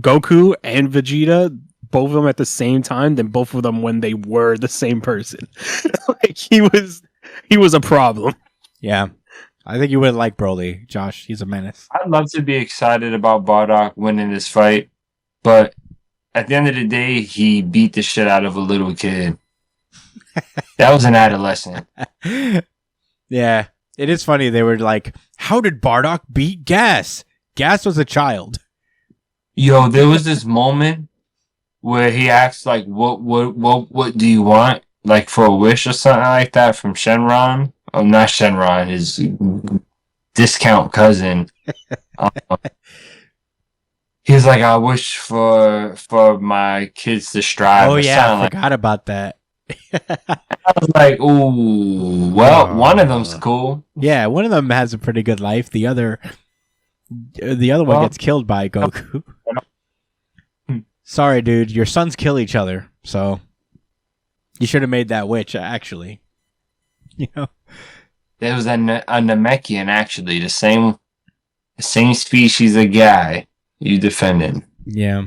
Goku and Vegeta, both of them at the same time. Then both of them when they were the same person. Like, he was a problem. Yeah, I think you would like Broly, Josh. He's a menace. I'd love to be excited about Bardock winning this fight, but at the end of the day, he beat the shit out of a little kid. That was an adolescent. Yeah, it is funny. They were like, "How did Bardock beat Gas? Gas was a child." Yo, there was this moment where he asked, like, what do you want? Like, for a wish or something like that from Shenron? Oh, not Shenron, his discount cousin. He's like, "I wish for my kids to strive." Oh yeah, I forgot about that. I was like, "Ooh, well, one of them's cool." Yeah, one of them has a pretty good life. The other one gets killed by Goku. Sorry, dude. Your sons kill each other, so you should have made that witch. Actually, you know, there was a Namekian, actually, the same species of guy you defended. Yeah.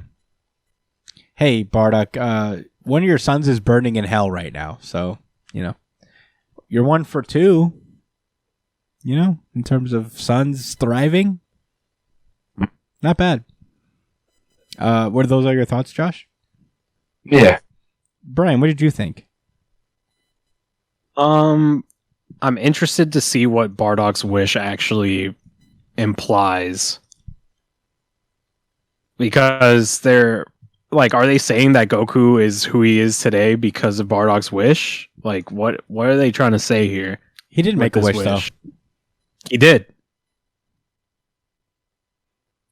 Hey, Bardock. one of your sons is burning in hell right now. So, you're 1 for 2, in terms of sons thriving. Not bad. What are those are your thoughts, Josh? Yeah. Brian, what did you think? I'm interested to see what Bardock's wish actually implies. Because they're like, are they saying that Goku is who he is today because of Bardock's wish? Like, what are they trying to say here? He didn't make a wish, though. He did.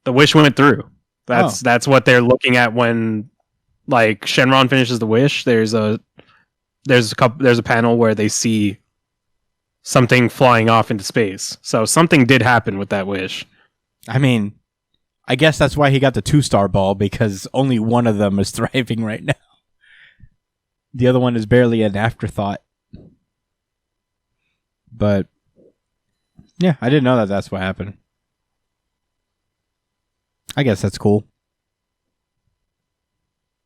The wish went through. That's what they're looking at when, like, Shenron finishes the wish. There's a panel where they see something flying off into space. So something did happen with that wish. I mean, I guess that's why he got the 2-star ball, because only one of them is thriving right now. The other one is barely an afterthought. But yeah, I didn't know that that's what happened. I guess that's cool.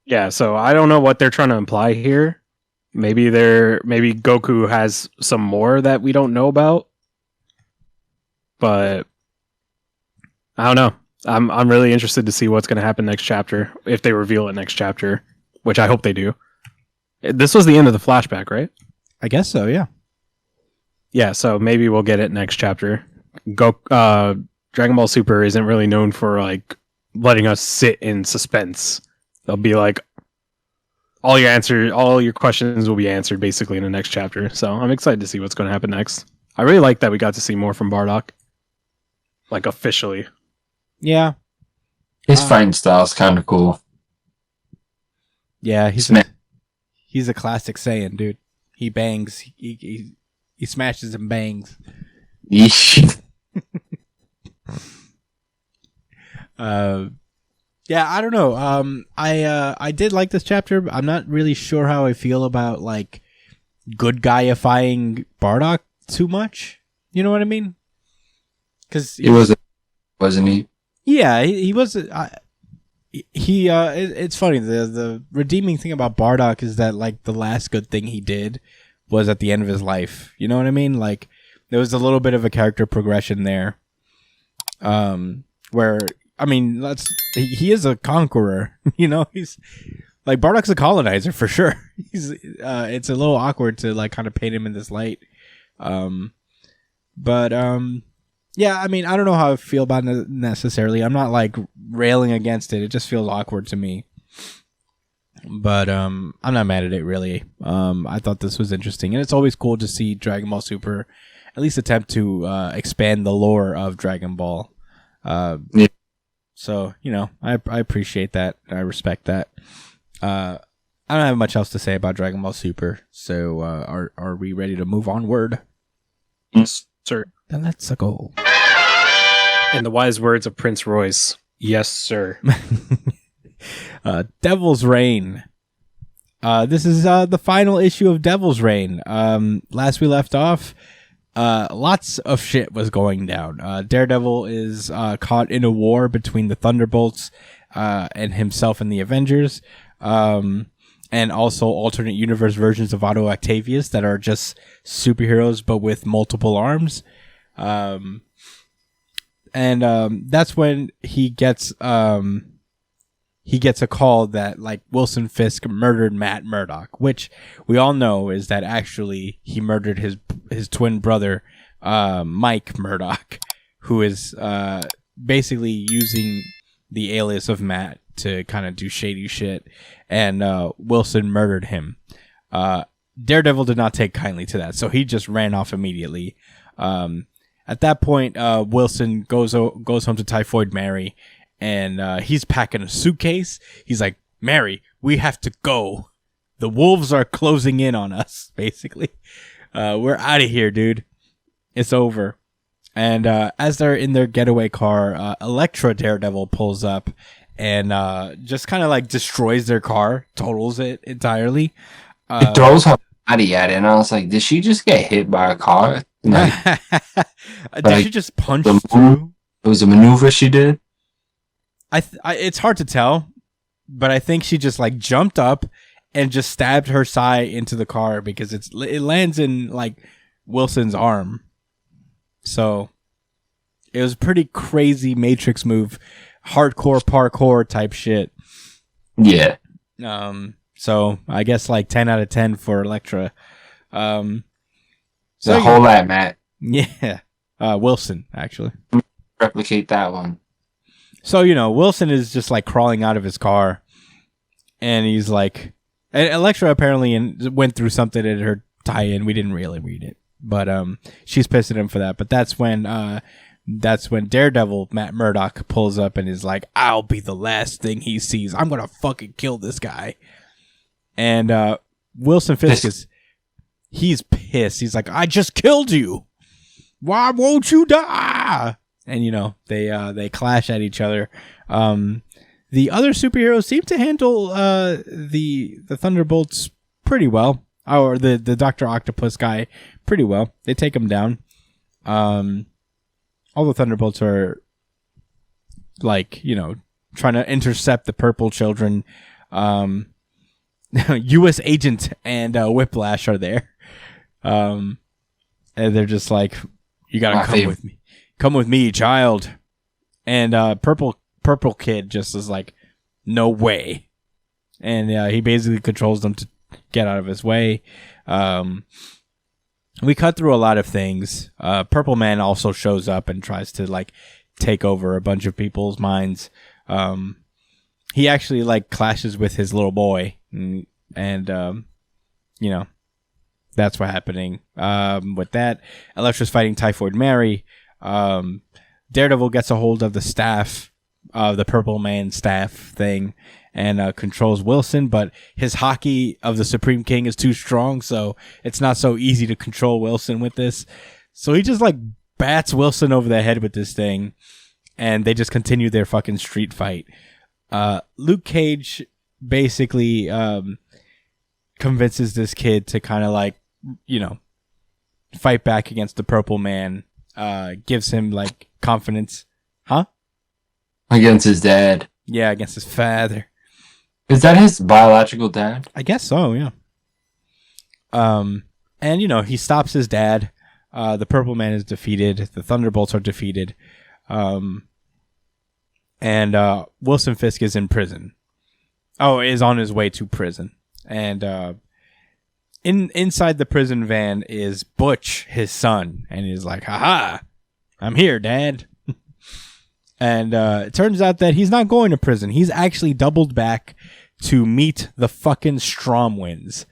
Yeah, so I don't know what they're trying to imply here. Maybe Goku has some more that we don't know about. But I don't know. I'm really interested to see what's going to happen next chapter, if they reveal it next chapter, which I hope they do. This was the end of the flashback, right? I guess so, yeah. Yeah, so maybe we'll get it next chapter. Dragon Ball Super isn't really known for like letting us sit in suspense. They'll be like, all your questions will be answered basically in the next chapter. So I'm excited to see what's going to happen next. I really like that we got to see more from Bardock, like officially. Yeah, His fighting style is kind of cool. Yeah, he's a classic Saiyan, dude. He bangs. He smashes and bangs. Yeesh. Yeah, I don't know. I did like this chapter. I'm not really sure how I feel about like good guyifying Bardock too much. You know what I mean? Because wasn't he? Yeah, he was. It's funny. The redeeming thing about Bardock is that like the last good thing he did was at the end of his life. You know what I mean? Like there was a little bit of a character progression there. Where I mean, he is a conqueror. You know, he's like Bardock's a colonizer for sure. It's a little awkward to like kind of paint him in this light. Yeah, I mean, I don't know how I feel about it necessarily. I'm not like railing against it. It just feels awkward to me. But I'm not mad at it really. I thought this was interesting, and it's always cool to see Dragon Ball Super at least attempt to expand the lore of Dragon Ball. Yeah. So, you know, I appreciate that. I respect that. I don't have much else to say about Dragon Ball Super. So, are we ready to move onward? Yes, sir. Then let's go. In the wise words of Prince Royce, yes, sir. Devil's Reign. This is the final issue of Devil's Reign. Last we left off, lots of shit was going down. Daredevil is caught in a war between the Thunderbolts and himself and the Avengers, and also alternate universe versions of Otto Octavius that are just superheroes but with multiple arms. That's when he gets a call that like Wilson Fisk murdered Matt Murdock, which we all know is that actually he murdered his twin brother, Mike Murdock, who is basically using the alias of Matt to kind of do shady shit, and Wilson murdered him. Daredevil did not take kindly to that, so he just ran off immediately. At that point, Wilson goes home to Typhoid Mary, and he's packing a suitcase. He's like, Mary, we have to go. The wolves are closing in on us, basically. We're out of here, dude. It's over. And as they're in their getaway car, Elektra Daredevil pulls up and just kind of like destroys their car, totals it entirely. It throws her body at it, and I was like, did she just get hit by a car? Like, did she just punch through? It was a maneuver she did? It's hard to tell, but I think she just like jumped up and just stabbed her side into the car because it lands in like Wilson's arm. So it was a pretty crazy Matrix move, hardcore parkour type shit. Yeah. So I guess like 10 out of 10 for Elektra. The whole lot, Matt. Yeah. Wilson, actually. Replicate that one. So, Wilson is just like crawling out of his car. And he's like... And Elektra apparently went through something in her tie-in. We didn't really read it. But she's pissed at him for that. But that's when Daredevil, Matt Murdock, pulls up and is like, I'll be the last thing he sees. I'm going to fucking kill this guy. And Wilson Fisk he's pissed. He's like, I just killed you. Why won't you die? And, they clash at each other. The other superheroes seem to handle the Thunderbolts pretty well. Or the Dr. Octopus guy pretty well. They take him down. All the Thunderbolts are like, trying to intercept the purple children. U.S. Agent and Whiplash are there. And they're just like, you gotta come with me. Come with me, child. And purple kid just is like, no way. And he basically controls them to get out of his way. We cut through a lot of things. Purple Man also shows up and tries to like take over a bunch of people's minds. He actually like clashes with his little boy, and that's what's happening. With that, Elektra's fighting Typhoid Mary. Daredevil gets a hold of the staff, the Purple Man staff thing, and controls Wilson, but his hockey of the Supreme King is too strong, so it's not so easy to control Wilson with this. So he just like bats Wilson over the head with this thing, and they just continue their fucking street fight. Luke Cage basically convinces this kid to kind of like, fight back against the Purple Man, gives him like confidence. Huh? Against his dad. Yeah, against his father. Is that his biological dad? I guess so, yeah. And he stops his dad. The Purple Man is defeated. The Thunderbolts are defeated. And Wilson Fisk is in prison. Is on his way to prison. And inside the prison van is Butch, his son, and he's like, "Haha, I'm here, Dad." And it turns out that he's not going to prison. He's actually doubled back to meet the fucking Stromwinds.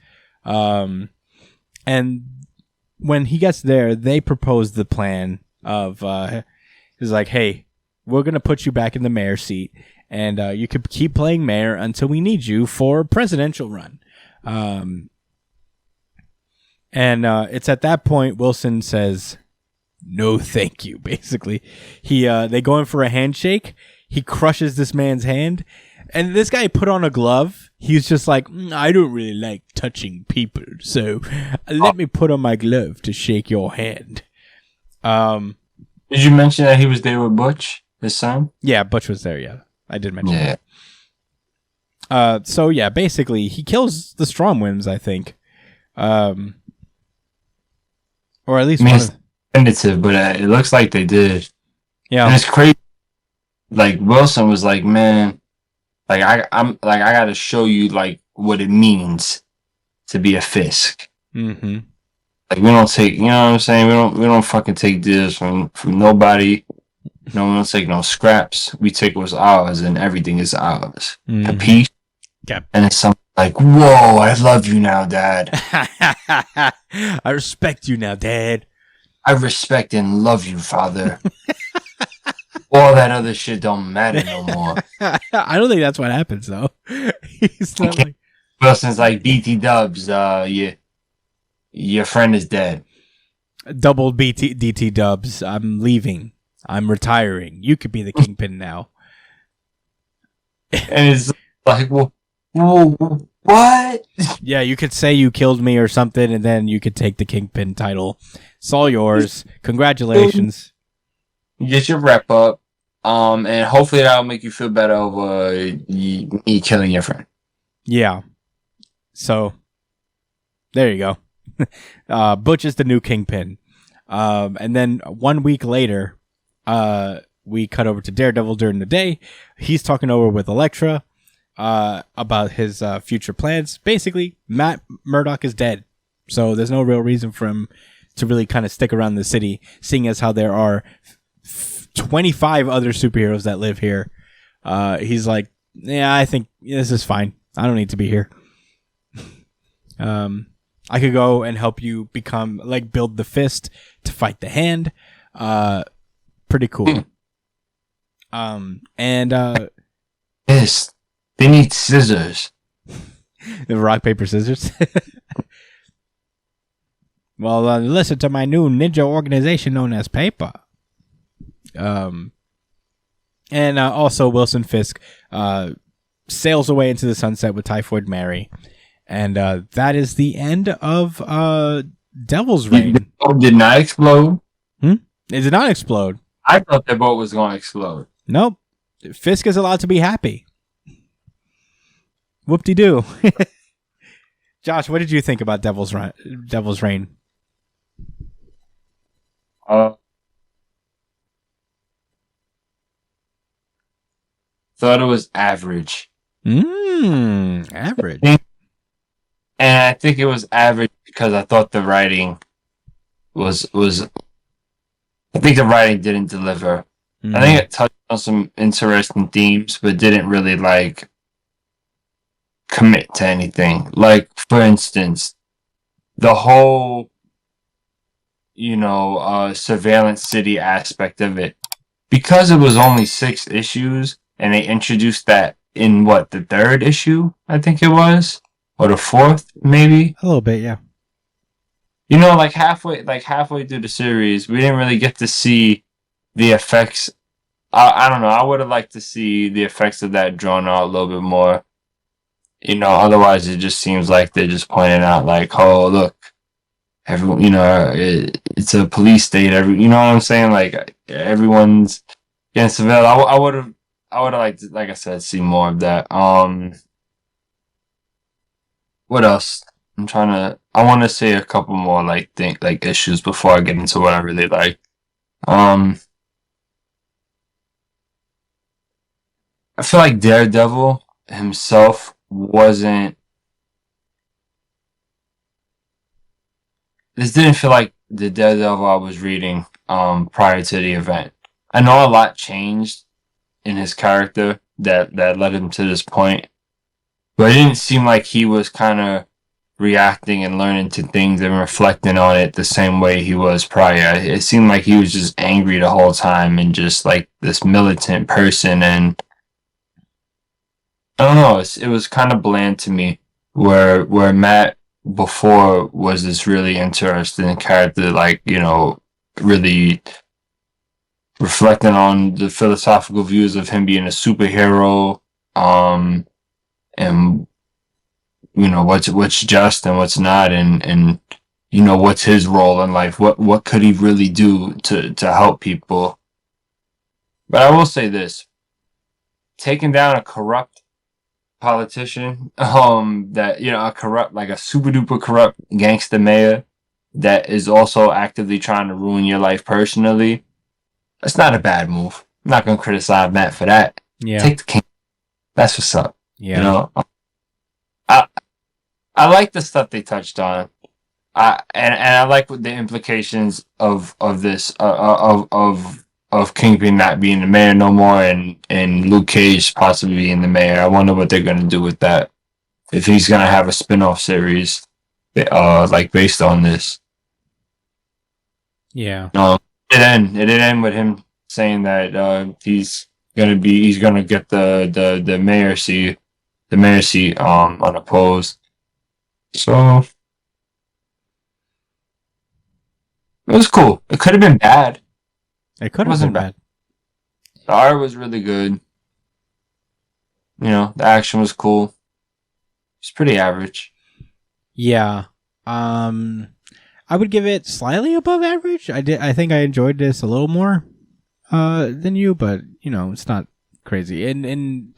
And when he gets there, they propose the plan of, he's like, "Hey, we're going to put you back in the mayor's seat, and you could keep playing mayor until we need you for a presidential run." And it's at that point Wilson says, "No, thank you." Basically, they go in for a handshake. He crushes this man's hand, and this guy put on a glove. He's just like, "I don't really like touching people, so let me put on my glove to shake your hand." Did you mention that he was there with Butch, his son? Yeah, Butch was there. Yeah, I did mention that. So yeah, basically he kills the Stromwinds, I think, or at least it's definitive, but it looks like they did. Yeah, and it's crazy. Like Wilson was like, "Man, like I got to show you like what it means to be a Fisk." Mm-hmm. Like we don't take, you know what I'm saying? We don't fucking take this from nobody. No, we don't take no scraps. We take what's ours, and everything is ours. Mm-hmm. Capiche? Yep. And it's something like, "Whoa, I love you now, Dad. I respect you now, Dad. I respect and love you, Father." All that other shit don't matter no more. I don't think that's what happens, though. He's not like... Wilson's like, "BT Dubs, your friend is dead." Double DT Dubs. I'm leaving. I'm retiring. You could be the Kingpin now. And it's like, well, what? Yeah, you could say you killed me or something, and then you could take the Kingpin title. It's all yours. Congratulations. Get your rep up, and hopefully that'll make you feel better over me killing your friend. Yeah. So there you go. Butch is the new Kingpin. And then 1 week later, we cut over to Daredevil during the day. He's talking over with Elektra about his future plans. Basically, Matt Murdock is dead. So there's no real reason for him to really kind of stick around the city, seeing as how there are 25 other superheroes that live here. He's like, yeah, I think this is fine. I don't need to be here. I could go and help you become, like, build the fist to fight the hand. Pretty cool. Yes, they need scissors. The rock, paper, scissors. Well, listen to my new ninja organization known as Paper. And also Wilson Fisk sails away into the sunset with Typhoid Mary. And that is the end of Devil's Reign. The boat did not explode. It did not explode. I thought the boat was going to explode. Nope. Fisk is allowed to be happy. Whoop-de-doo. Josh, what did you think about Devil's Reign? Thought it was average. Average. And I think it was average because I thought the writing was I think the writing didn't deliver. I think it touched on some interesting themes, but didn't really like commit to anything. Like, for instance, the whole surveillance city aspect of it. Because it was only 6 issues and they introduced that in the 3rd issue, I think it was. Or the 4th, maybe? A little bit, yeah. Like halfway through the series, we didn't really get to see the effects. I don't know. I would have liked to see the effects of that drawn out a little bit more. Otherwise it just seems like they're just pointing out, like, oh, look, everyone, it's a police state. You know what I'm saying? Like, everyone's getting surveilled. I would have liked, like I said, see more of that. What else? I want to say a couple more issues before I get into what I really like. I feel like Daredevil himself wasn't. This didn't feel like the Daredevil I was reading prior to the event. I know a lot changed in his character that led him to this point, but it didn't seem like he was kind of reacting and learning to things and reflecting on it the same way he was prior. It seemed like he was just angry the whole time and just like this militant person, and I don't know, it was kind of bland to me, where Matt before was this really interesting character, like, really reflecting on the philosophical views of him being a superhero, and what's just and what's not, and what's his role in life, what could he really do to help people. But I will say this, taking down a corrupt politician, a corrupt, like a super duper corrupt gangster mayor that is also actively trying to ruin your life personally, that's not a bad move. I'm not gonna criticize Matt for that. Yeah. Take the king. That's what's up. Yeah. I like the stuff they touched on. And I like what the implications of this of Kingpin not being the mayor no more, and Luke Cage possibly being the mayor. I wonder what they're gonna do with that. If he's gonna have a spin-off series based on this. Yeah. It end with him saying that he's gonna get the mayor seat unopposed. So it was cool. It could have been bad. It could have been bad. The art was really good. The action was cool. It's pretty average. Yeah. I would give it slightly above average. I think I enjoyed this a little more than you, but it's not crazy. In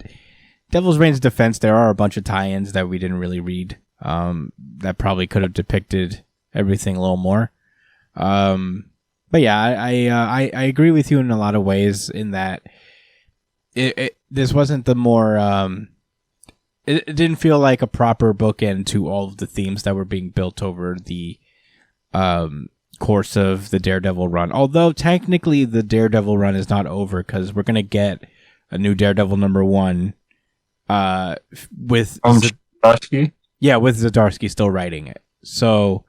Devil's Reign's defense, there are a bunch of tie-ins that we didn't really read. that probably could have depicted everything a little more. But yeah, I agree with you in a lot of ways in that this wasn't the more it didn't feel like a proper bookend to all of the themes that were being built over the course of the Daredevil run. Although technically the Daredevil run is not over because we're gonna get a new Daredevil #1 with Zdarsky? Yeah, with Zdarsky still writing it. So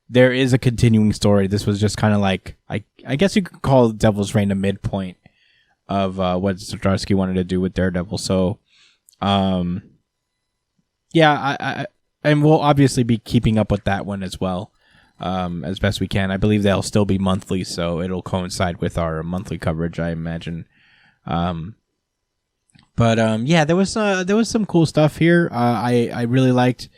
there is a continuing story. This was just kind of like I guess you could call Devil's Reign a midpoint of what Zdarsky wanted to do with Daredevil. So yeah, I and we'll obviously be keeping up with that one as well. As best we can. I believe they'll still be monthly, so it'll coincide with our monthly coverage, I imagine. But yeah, there was some cool stuff here. I really liked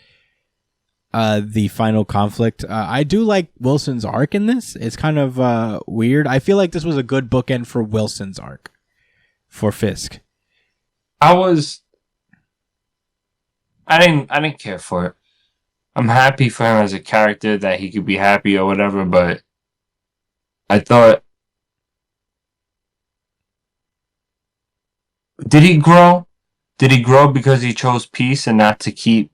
the final conflict. I do like Wilson's arc in this. It's kind of weird. I feel like this was a good bookend for Wilson's arc for Fisk. I didn't care for it. I'm happy for him as a character that he could be happy or whatever, but I thought, did he grow? Did he grow because he chose peace and not to keep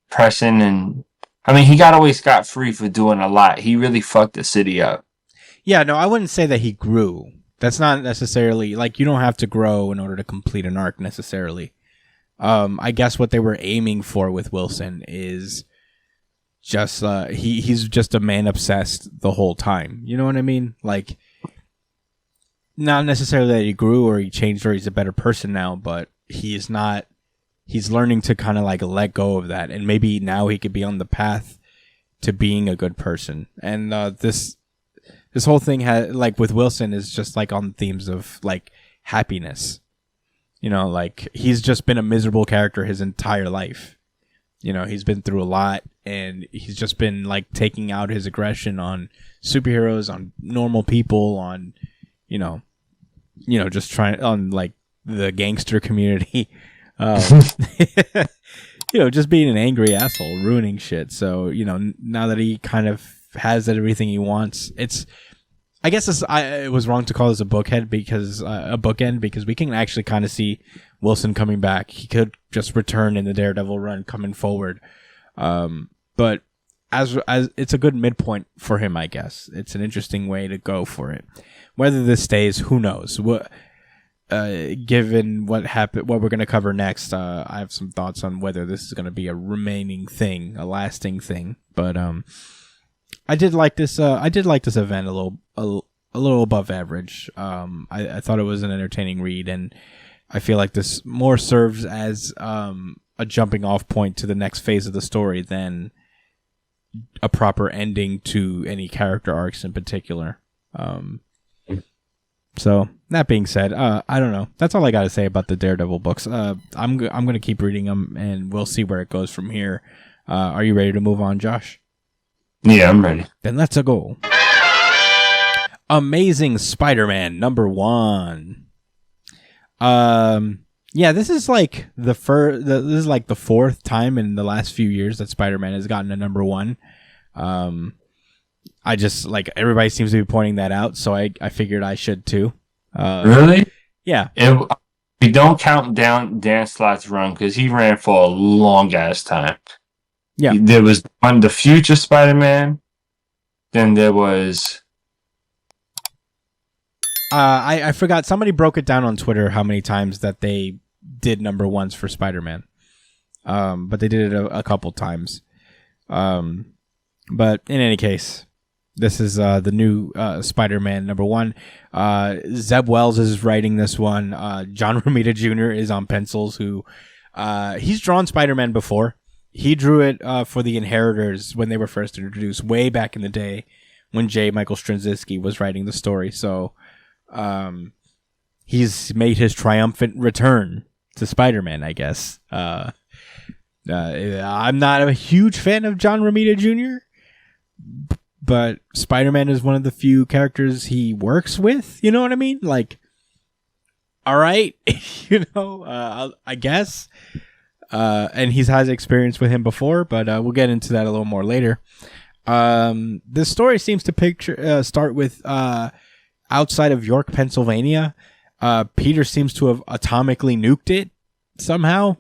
pressing? And I mean, he got away scot-free for doing a lot. He really fucked the city up. Yeah, no, I wouldn't say that he grew. That's not necessarily, like, you don't have to grow in order to complete an arc necessarily. I guess what they were aiming for with Wilson is just he's just a man obsessed the whole time. You know what I mean? Like, not necessarily that he grew or he changed or he's a better person now, but he's not. He's learning to kind of like let go of that, and maybe now he could be on the path to being a good person. And this whole thing has, like, with Wilson is just like on themes of like happiness. You know, like, he's just been a miserable character his entire life. You know, he's been through a lot, and he's just been, like, taking out his aggression on superheroes, on normal people, on, you know, just trying, on, like, the gangster community. You know, just being an angry asshole, ruining shit. So, you know, now that he kind of has everything he wants, I guess it was wrong to call this a bookend because we can actually kind of see Wilson coming back. He could just return in the Daredevil run coming forward, but as it's a good midpoint for him, I guess it's an interesting way to go for it. Whether this stays, who knows? Given what happened, what we're going to cover next, I have some thoughts on whether this is going to be a remaining thing, a lasting thing, but I did like this. I did like this event a little above average. I thought it was an entertaining read, and I feel like this more serves as a jumping off point to the next phase of the story than a proper ending to any character arcs in particular. So that being said, I don't know. That's all I got to say about the Daredevil books. I'm going to keep reading them, and we'll see where it goes from here. Are you ready to move on, Josh? Yeah, I'm ready. Then let's go. Amazing Spider-Man #1. Yeah, this is like the fourth time in the last few years that Spider-Man has gotten a #1. I just, like, everybody seems to be pointing that out, so I figured I should too. Really? Yeah. We don't count down Dan Slott's run because he ran for a long ass time. Yeah. There was on the Future Spider-Man. Then there was. I forgot. Somebody broke it down on Twitter how many times that they did #1s for Spider-Man. But they did it a couple times. But in any case, this is the new Spider-Man #1. Zeb Wells is writing this one. John Romita Jr. is on pencils. He's drawn Spider-Man before. He drew it for the Inheritors when they were first introduced, way back in the day when J. Michael Straczynski was writing the story. So he's made his triumphant return to Spider-Man, I guess. I'm not a huge fan of John Romita Jr., but Spider-Man is one of the few characters he works with. You know what I mean? Like, all right, I guess. And he's has experience with him before, but we'll get into that a little more later. This story seems to start with outside of York, Pennsylvania. Peter seems to have atomically nuked it somehow.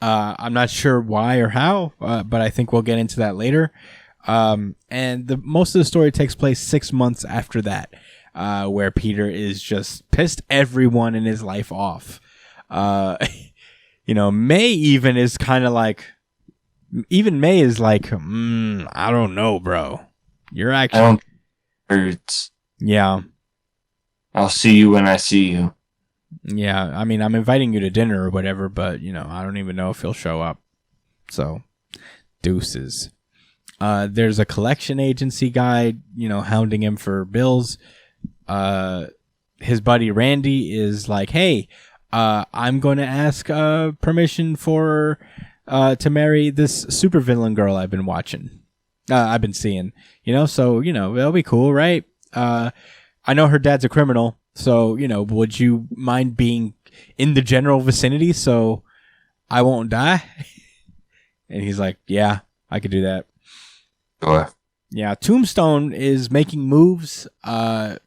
I'm not sure why or how, but I think we'll get into that later. And most of the story takes place 6 months after that, where Peter is just pissed everyone in his life off. May even is kind of like, May is like, I don't know, bro. You're actually, I don't hurts. Yeah. I'll see you when I see you. Yeah, I mean, I'm inviting you to dinner or whatever, but, I don't even know if he'll show up. So, deuces. There's a collection agency guy, hounding him for bills. His buddy Randy is like, hey, I'm going to ask permission for to marry this supervillain girl I've been watching. I've been seeing, so, it'll be cool, right? I know her dad's a criminal. So, would you mind being in the general vicinity so I won't die? And he's like, yeah, I could do that. Sure. Yeah, Tombstone is making moves. I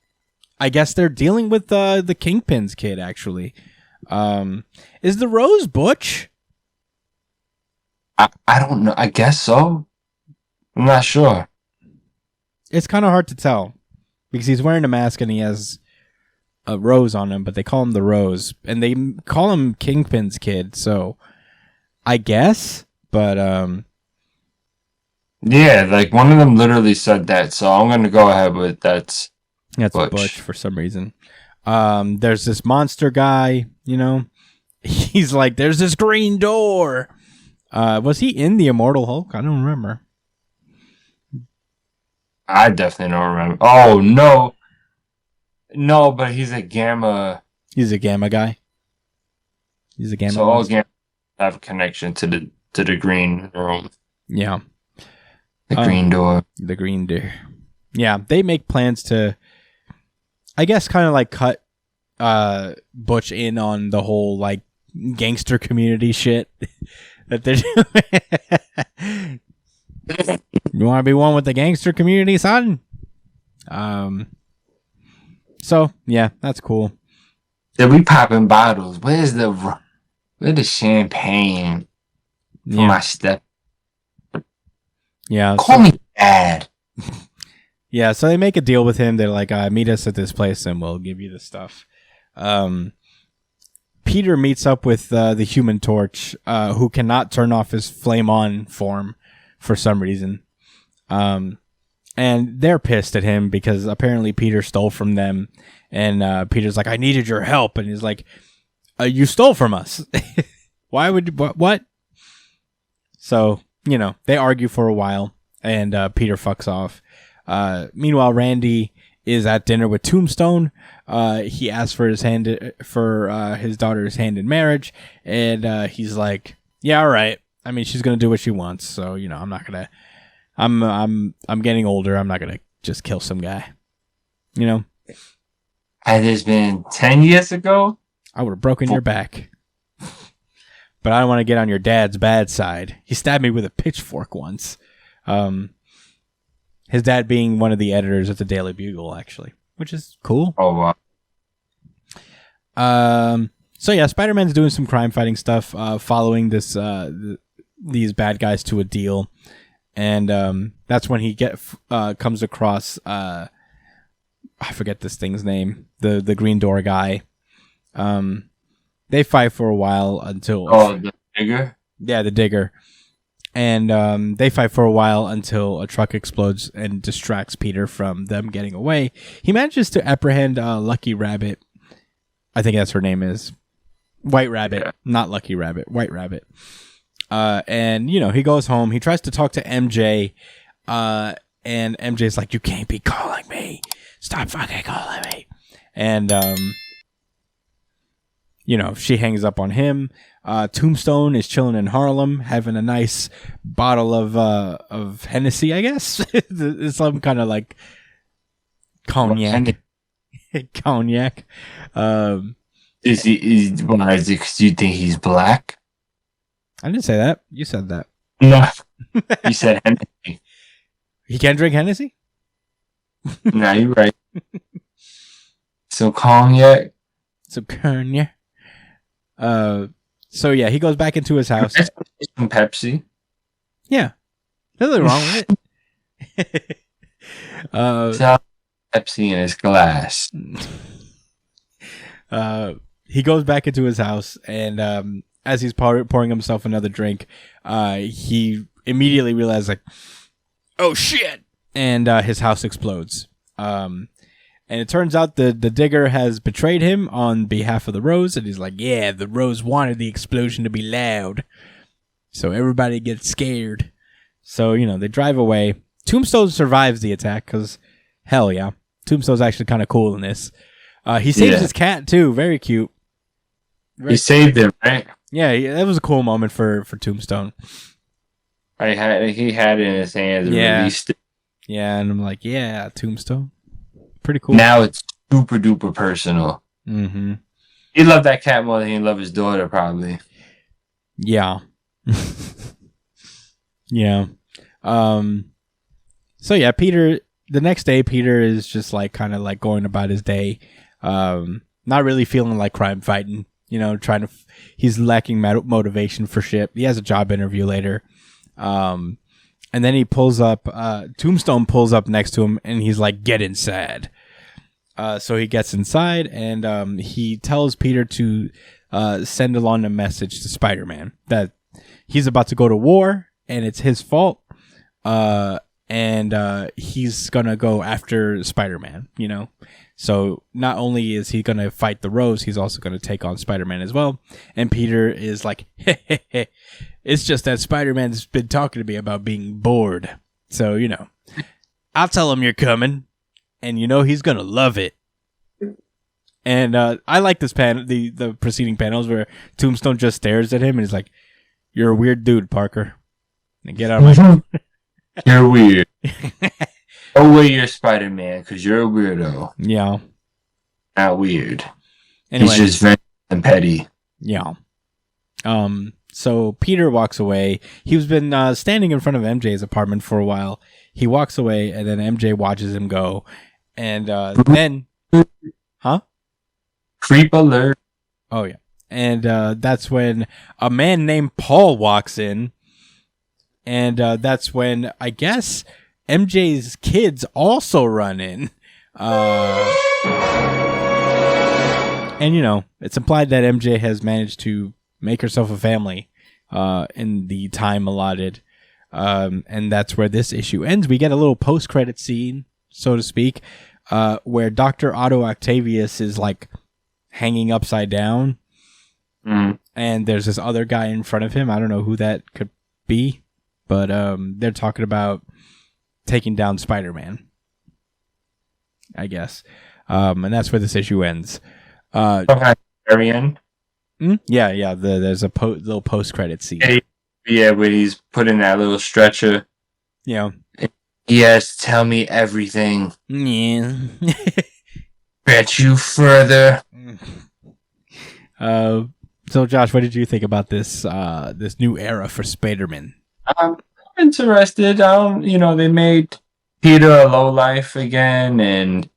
guess they're dealing with the Kingpin's kid, actually. Is the Rose Butch? I don't know. I guess so. I'm not sure. It's kind of hard to tell because he's wearing a mask and he has a rose on him, but they call him the Rose, and they call him Kingpin's kid. So, I guess, but yeah, like one of them literally said that, so I'm gonna go ahead with that's Butch for some reason. There's this monster guy, he's like, there's this green door. Was he in the Immortal Hulk? I don't remember. I definitely don't remember. Oh no. No, but he's a gamma. He's a gamma guy. He's a gamma. So all gamma have a connection to the green room. Yeah. The green door. The green door. Yeah, they make plans to, I guess, kind of like cut Butch in on the whole like gangster community shit that they're doing. You want to be one with the gangster community, son? So, yeah, that's cool. Yeah, we popping bottles. Where's the champagne for my step? Yeah. Call me Dad. Yeah, so they make a deal with him. They're like, meet us at this place and we'll give you the stuff. Peter meets up with the Human Torch, who cannot turn off his flame on form for some reason. And they're pissed at him because apparently Peter stole from them. And Peter's like, I needed your help. And he's like, you stole from us. Why would what? So, they argue for a while and Peter fucks off. Meanwhile, Randy is at dinner with Tombstone. He asks for his his daughter's hand in marriage. And he's like, yeah, all right. I mean, she's going to do what she wants. So, I'm not going to. I'm getting older. I'm not gonna just kill some guy. Had this been 10 years ago, I would have broken your back. But I don't want to get on your dad's bad side. He stabbed me with a pitchfork once. His dad being one of the editors at the Daily Bugle, actually, which is cool. Oh wow. So yeah, Spider-Man's doing some crime fighting stuff, following this these bad guys to a deal. And that's when he comes across I forget this thing's name, the Green Door guy. They fight for a while until the digger. Yeah, the digger, and they fight for a while until a truck explodes and distracts Peter from them getting away. He manages to apprehend Lucky Rabbit. I think that's her name is White Rabbit, yeah. Not Lucky Rabbit, White Rabbit. And he goes home. He tries to talk to MJ, and MJ's like, "You can't be calling me. Stop fucking calling me." And she hangs up on him. Tombstone is chilling in Harlem, having a nice bottle of Hennessy, I guess. It's some kind of like cognac. Cognac. Is he? Why is it? Because you think he's black? I didn't say that. You said that. No. You said Hennessy. He can't drink Hennessy? No, you're right. So cognac. So cognac. So yeah, he goes back into his house. Some Pepsi. Yeah. Nothing wrong with it. So Pepsi in his glass. He goes back into his house, and as he's pouring himself another drink, he immediately realizes, like, oh shit! And his house explodes. And it turns out the digger has betrayed him on behalf of the Rose, and he's like, yeah, the Rose wanted the explosion to be loud. So everybody gets scared. So, they drive away. Tombstone survives the attack, because, hell yeah. Tombstone's actually kind of cool in this. He saves his cat, too. Very cute. He saved him, right? Yeah, that was a cool moment for Tombstone. He had it in his hands and released it. Yeah, and I'm like, yeah, Tombstone. Pretty cool. Now it's super duper personal. Mm-hmm. He loved that cat more than he loved his daughter, probably. Yeah. Yeah. So yeah, Peter, the next day, Peter is just like kind of like going about his day. Not really feeling like crime fighting, he's lacking motivation for shit. He has a job interview later. And then he pulls up, Tombstone pulls up next to him and he's like, get inside. So he gets inside and, he tells Peter to, send along a message to Spider-Man that he's about to go to war and it's his fault. And he's gonna go after Spider-Man, So not only is he gonna fight the Rose, he's also gonna take on Spider-Man as well. And Peter is like, it's just that Spider-Man's been talking to me about being bored. So, I'll tell him you're coming, and he's gonna love it. And I like this panel, the preceding panels where Tombstone just stares at him and he's like, "You're a weird dude, Parker. And get out of my." You're weird. Oh, wait, you're Spider-Man because you're a weirdo. Yeah. Not weird. Anyway. He's just very petty. Yeah. So Peter walks away. He's been standing in front of MJ's apartment for a while. He walks away, and then MJ watches him go. And then... Huh? Creep alert. Oh, yeah. And that's when a man named Paul walks in. And that's when, I guess, MJ's kids also run in. And, it's implied that MJ has managed to make herself a family in the time allotted. And that's where this issue ends. We get a little post-credit scene, so to speak, where Dr. Otto Octavius is, like, hanging upside down. Mm. And there's this other guy in front of him. I don't know who that could be. But they're talking about taking down Spider-Man, I guess. And that's where this issue ends. Very end? Yeah. There's a little post-credit scene. Yeah, where he's put in that little stretcher. Yeah. Yes, tell me everything. Yeah. Bet you further. So, Josh, what did you think about this new era for Spider-Man? I'm interested. They made Peter a lowlife again, and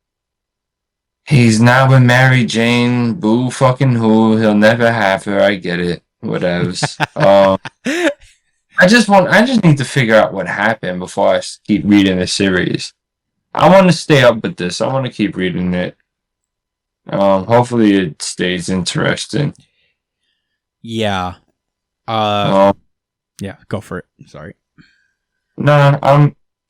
he's now with Mary Jane. Boo fucking who. He'll never have her. I get it. Whatevs. I just need to figure out what happened before I keep reading the series. I want to stay up with this. I want to keep reading it. Hopefully it stays interesting. Yeah. Yeah, go for it. Sorry. No,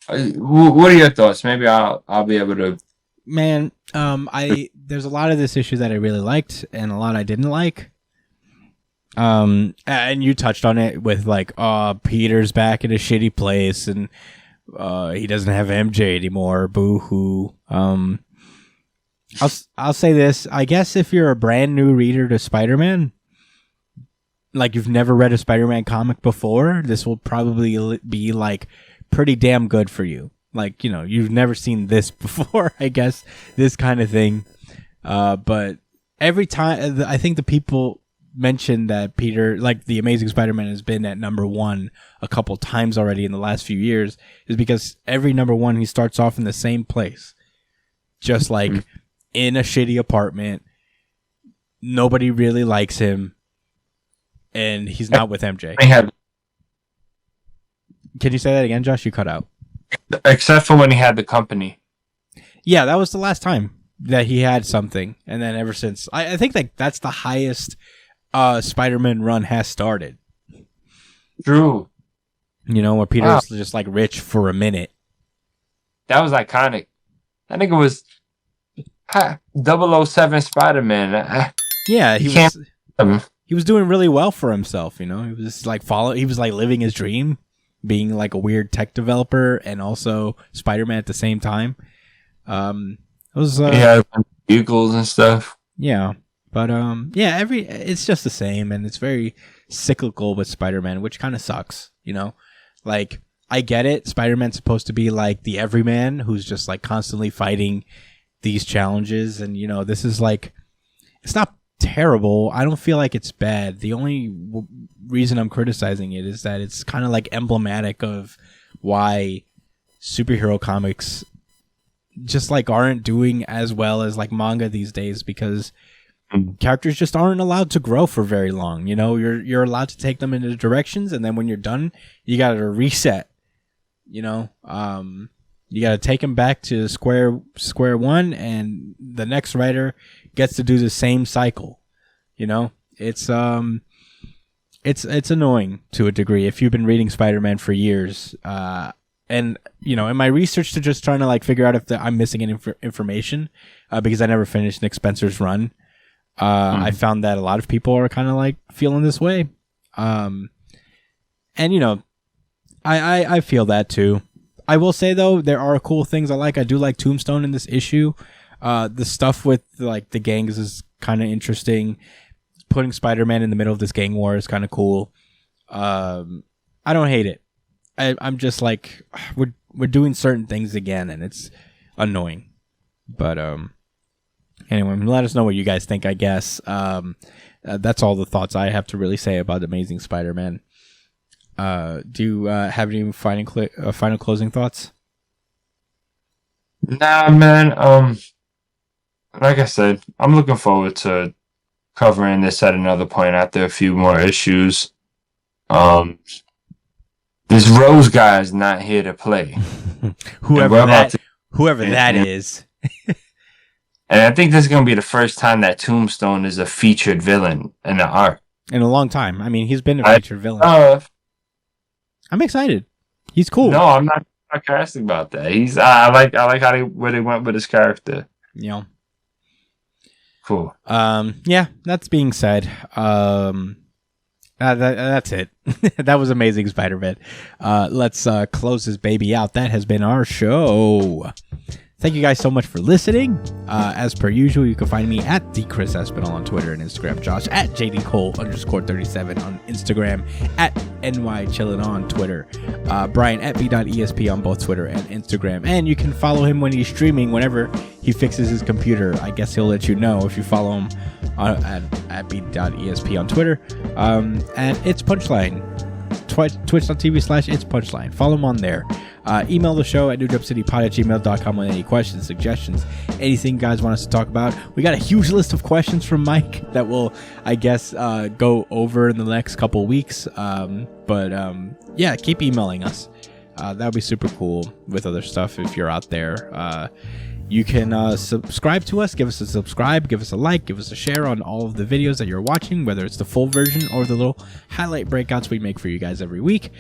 what are your thoughts? Maybe I'll be able to. Man, there's a lot of this issue that I really liked, and a lot I didn't like. And you touched on it with like, Peter's back in a shitty place, and he doesn't have MJ anymore. Boo hoo. I'll say this. I guess if you're a brand new reader to Spider-Man, like you've never read a Spider-Man comic before, this will probably be like pretty damn good for you. Like, you've never seen this before, I guess, this kind of thing. But every time, I think the people mentioned that Peter, like the Amazing Spider-Man, has been at number 1 a couple times already in the last few years, is because every number 1 he starts off in the same place, just like in a shitty apartment. Nobody really likes him, and he's not with MJ. Can you say that again, Josh? You cut out. Except for when he had the company. Yeah, that was the last time that he had something, and then ever since, I think that's the highest Spider-Man run has started. True. You know, where Peter's just like rich for a minute. That was iconic. I think it was 007 Spider-Man. Yeah, he was doing really well for himself. You know, he was like living his dream, being like a weird tech developer and also Spider-Man at the same time. It was vehicles and stuff. Yeah, but it's just the same, and it's very cyclical with Spider-Man, which kind of sucks. You know, like I get it. Spider-Man's supposed to be like the everyman who's just like constantly fighting these challenges, and you know, this is like, it's not terrible. I don't feel like it's bad. The only reason I'm criticizing it is that it's kind of like emblematic of why superhero comics just like aren't doing as well as like manga these days, because characters just aren't allowed to grow for very long. You know, you're allowed to take them into directions, and then when you're done, you got to reset. You know, you got to take them back to square one, and the next writer gets to do the same cycle. You know, it's annoying to a degree if you've been reading Spider-Man for years. And, you know, in my research to just trying to like figure out if I'm missing any information, because I never finished Nick Spencer's run, I found that a lot of people are kind of like feeling this way. And, you know, I feel that too. I will say, though, there are cool things I like. I do like Tombstone in this issue. The stuff with like the gangs is kind of interesting. Putting Spider-Man in the middle of this gang war is kind of cool. I don't hate it. I'm just like, we're doing certain things again, and it's annoying. But anyway, let us know what you guys think, I guess. That's all the thoughts I have to really say about Amazing Spider-Man. Do you have any final closing thoughts? Nah, man. Like I said, I'm looking forward to covering this at another point after a few more issues. This Rose guy is not here to play. whoever that is. And I think this is going to be the first time that Tombstone is a featured villain in the arc. In a long time. I mean, he's been a featured villain. I'm excited. He's cool. No, I'm not sarcastic about that. I like how where they went with his character. Yeah. Cool. Yeah, that's being said. That's it. That was Amazing Spider-Man. Let's close this baby out. That has been our show. Thank you guys so much for listening. As per usual, you can find me at the Chris Espinal on Twitter and Instagram. Josh at JDCole_37 on Instagram. At NYChillin on Twitter. Brian at B.ESP on both Twitter and Instagram. And you can follow him when he's streaming whenever he fixes his computer. I guess he'll let you know if you follow him at B.ESP on Twitter. And It's Punchline. Twitch.tv/It's Punchline. Follow him on there. Email the show at newjumpcitypod@gmail.com with any questions, suggestions, anything you guys want us to talk about. We got a huge list of questions from Mike that we'll, I guess, go over in the next couple weeks. Yeah, keep emailing us. That would be super cool with other stuff if you're out there. You can subscribe to us, give us a subscribe, give us a like, give us a share on all of the videos that you're watching, whether it's the full version or the little highlight breakouts we make for you guys every week.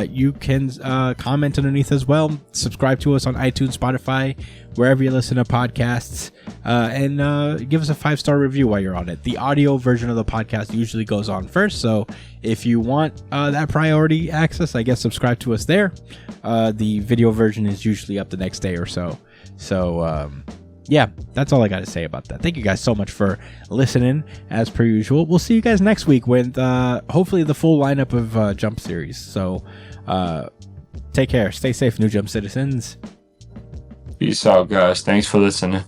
You can comment underneath as well. Subscribe to us on iTunes, Spotify, wherever you listen to podcasts, and give us a 5-star review while you're on it. The audio version of the podcast usually goes on first, so if you want that priority access, I guess subscribe to us there. The video version is usually up the next day or so. So, yeah, that's all I got to say about that. Thank you guys so much for listening, as per usual. We'll see you guys next week with hopefully the full lineup of Jump series. So, take care. Stay safe, New Jump citizens. Peace out, guys. Thanks for listening.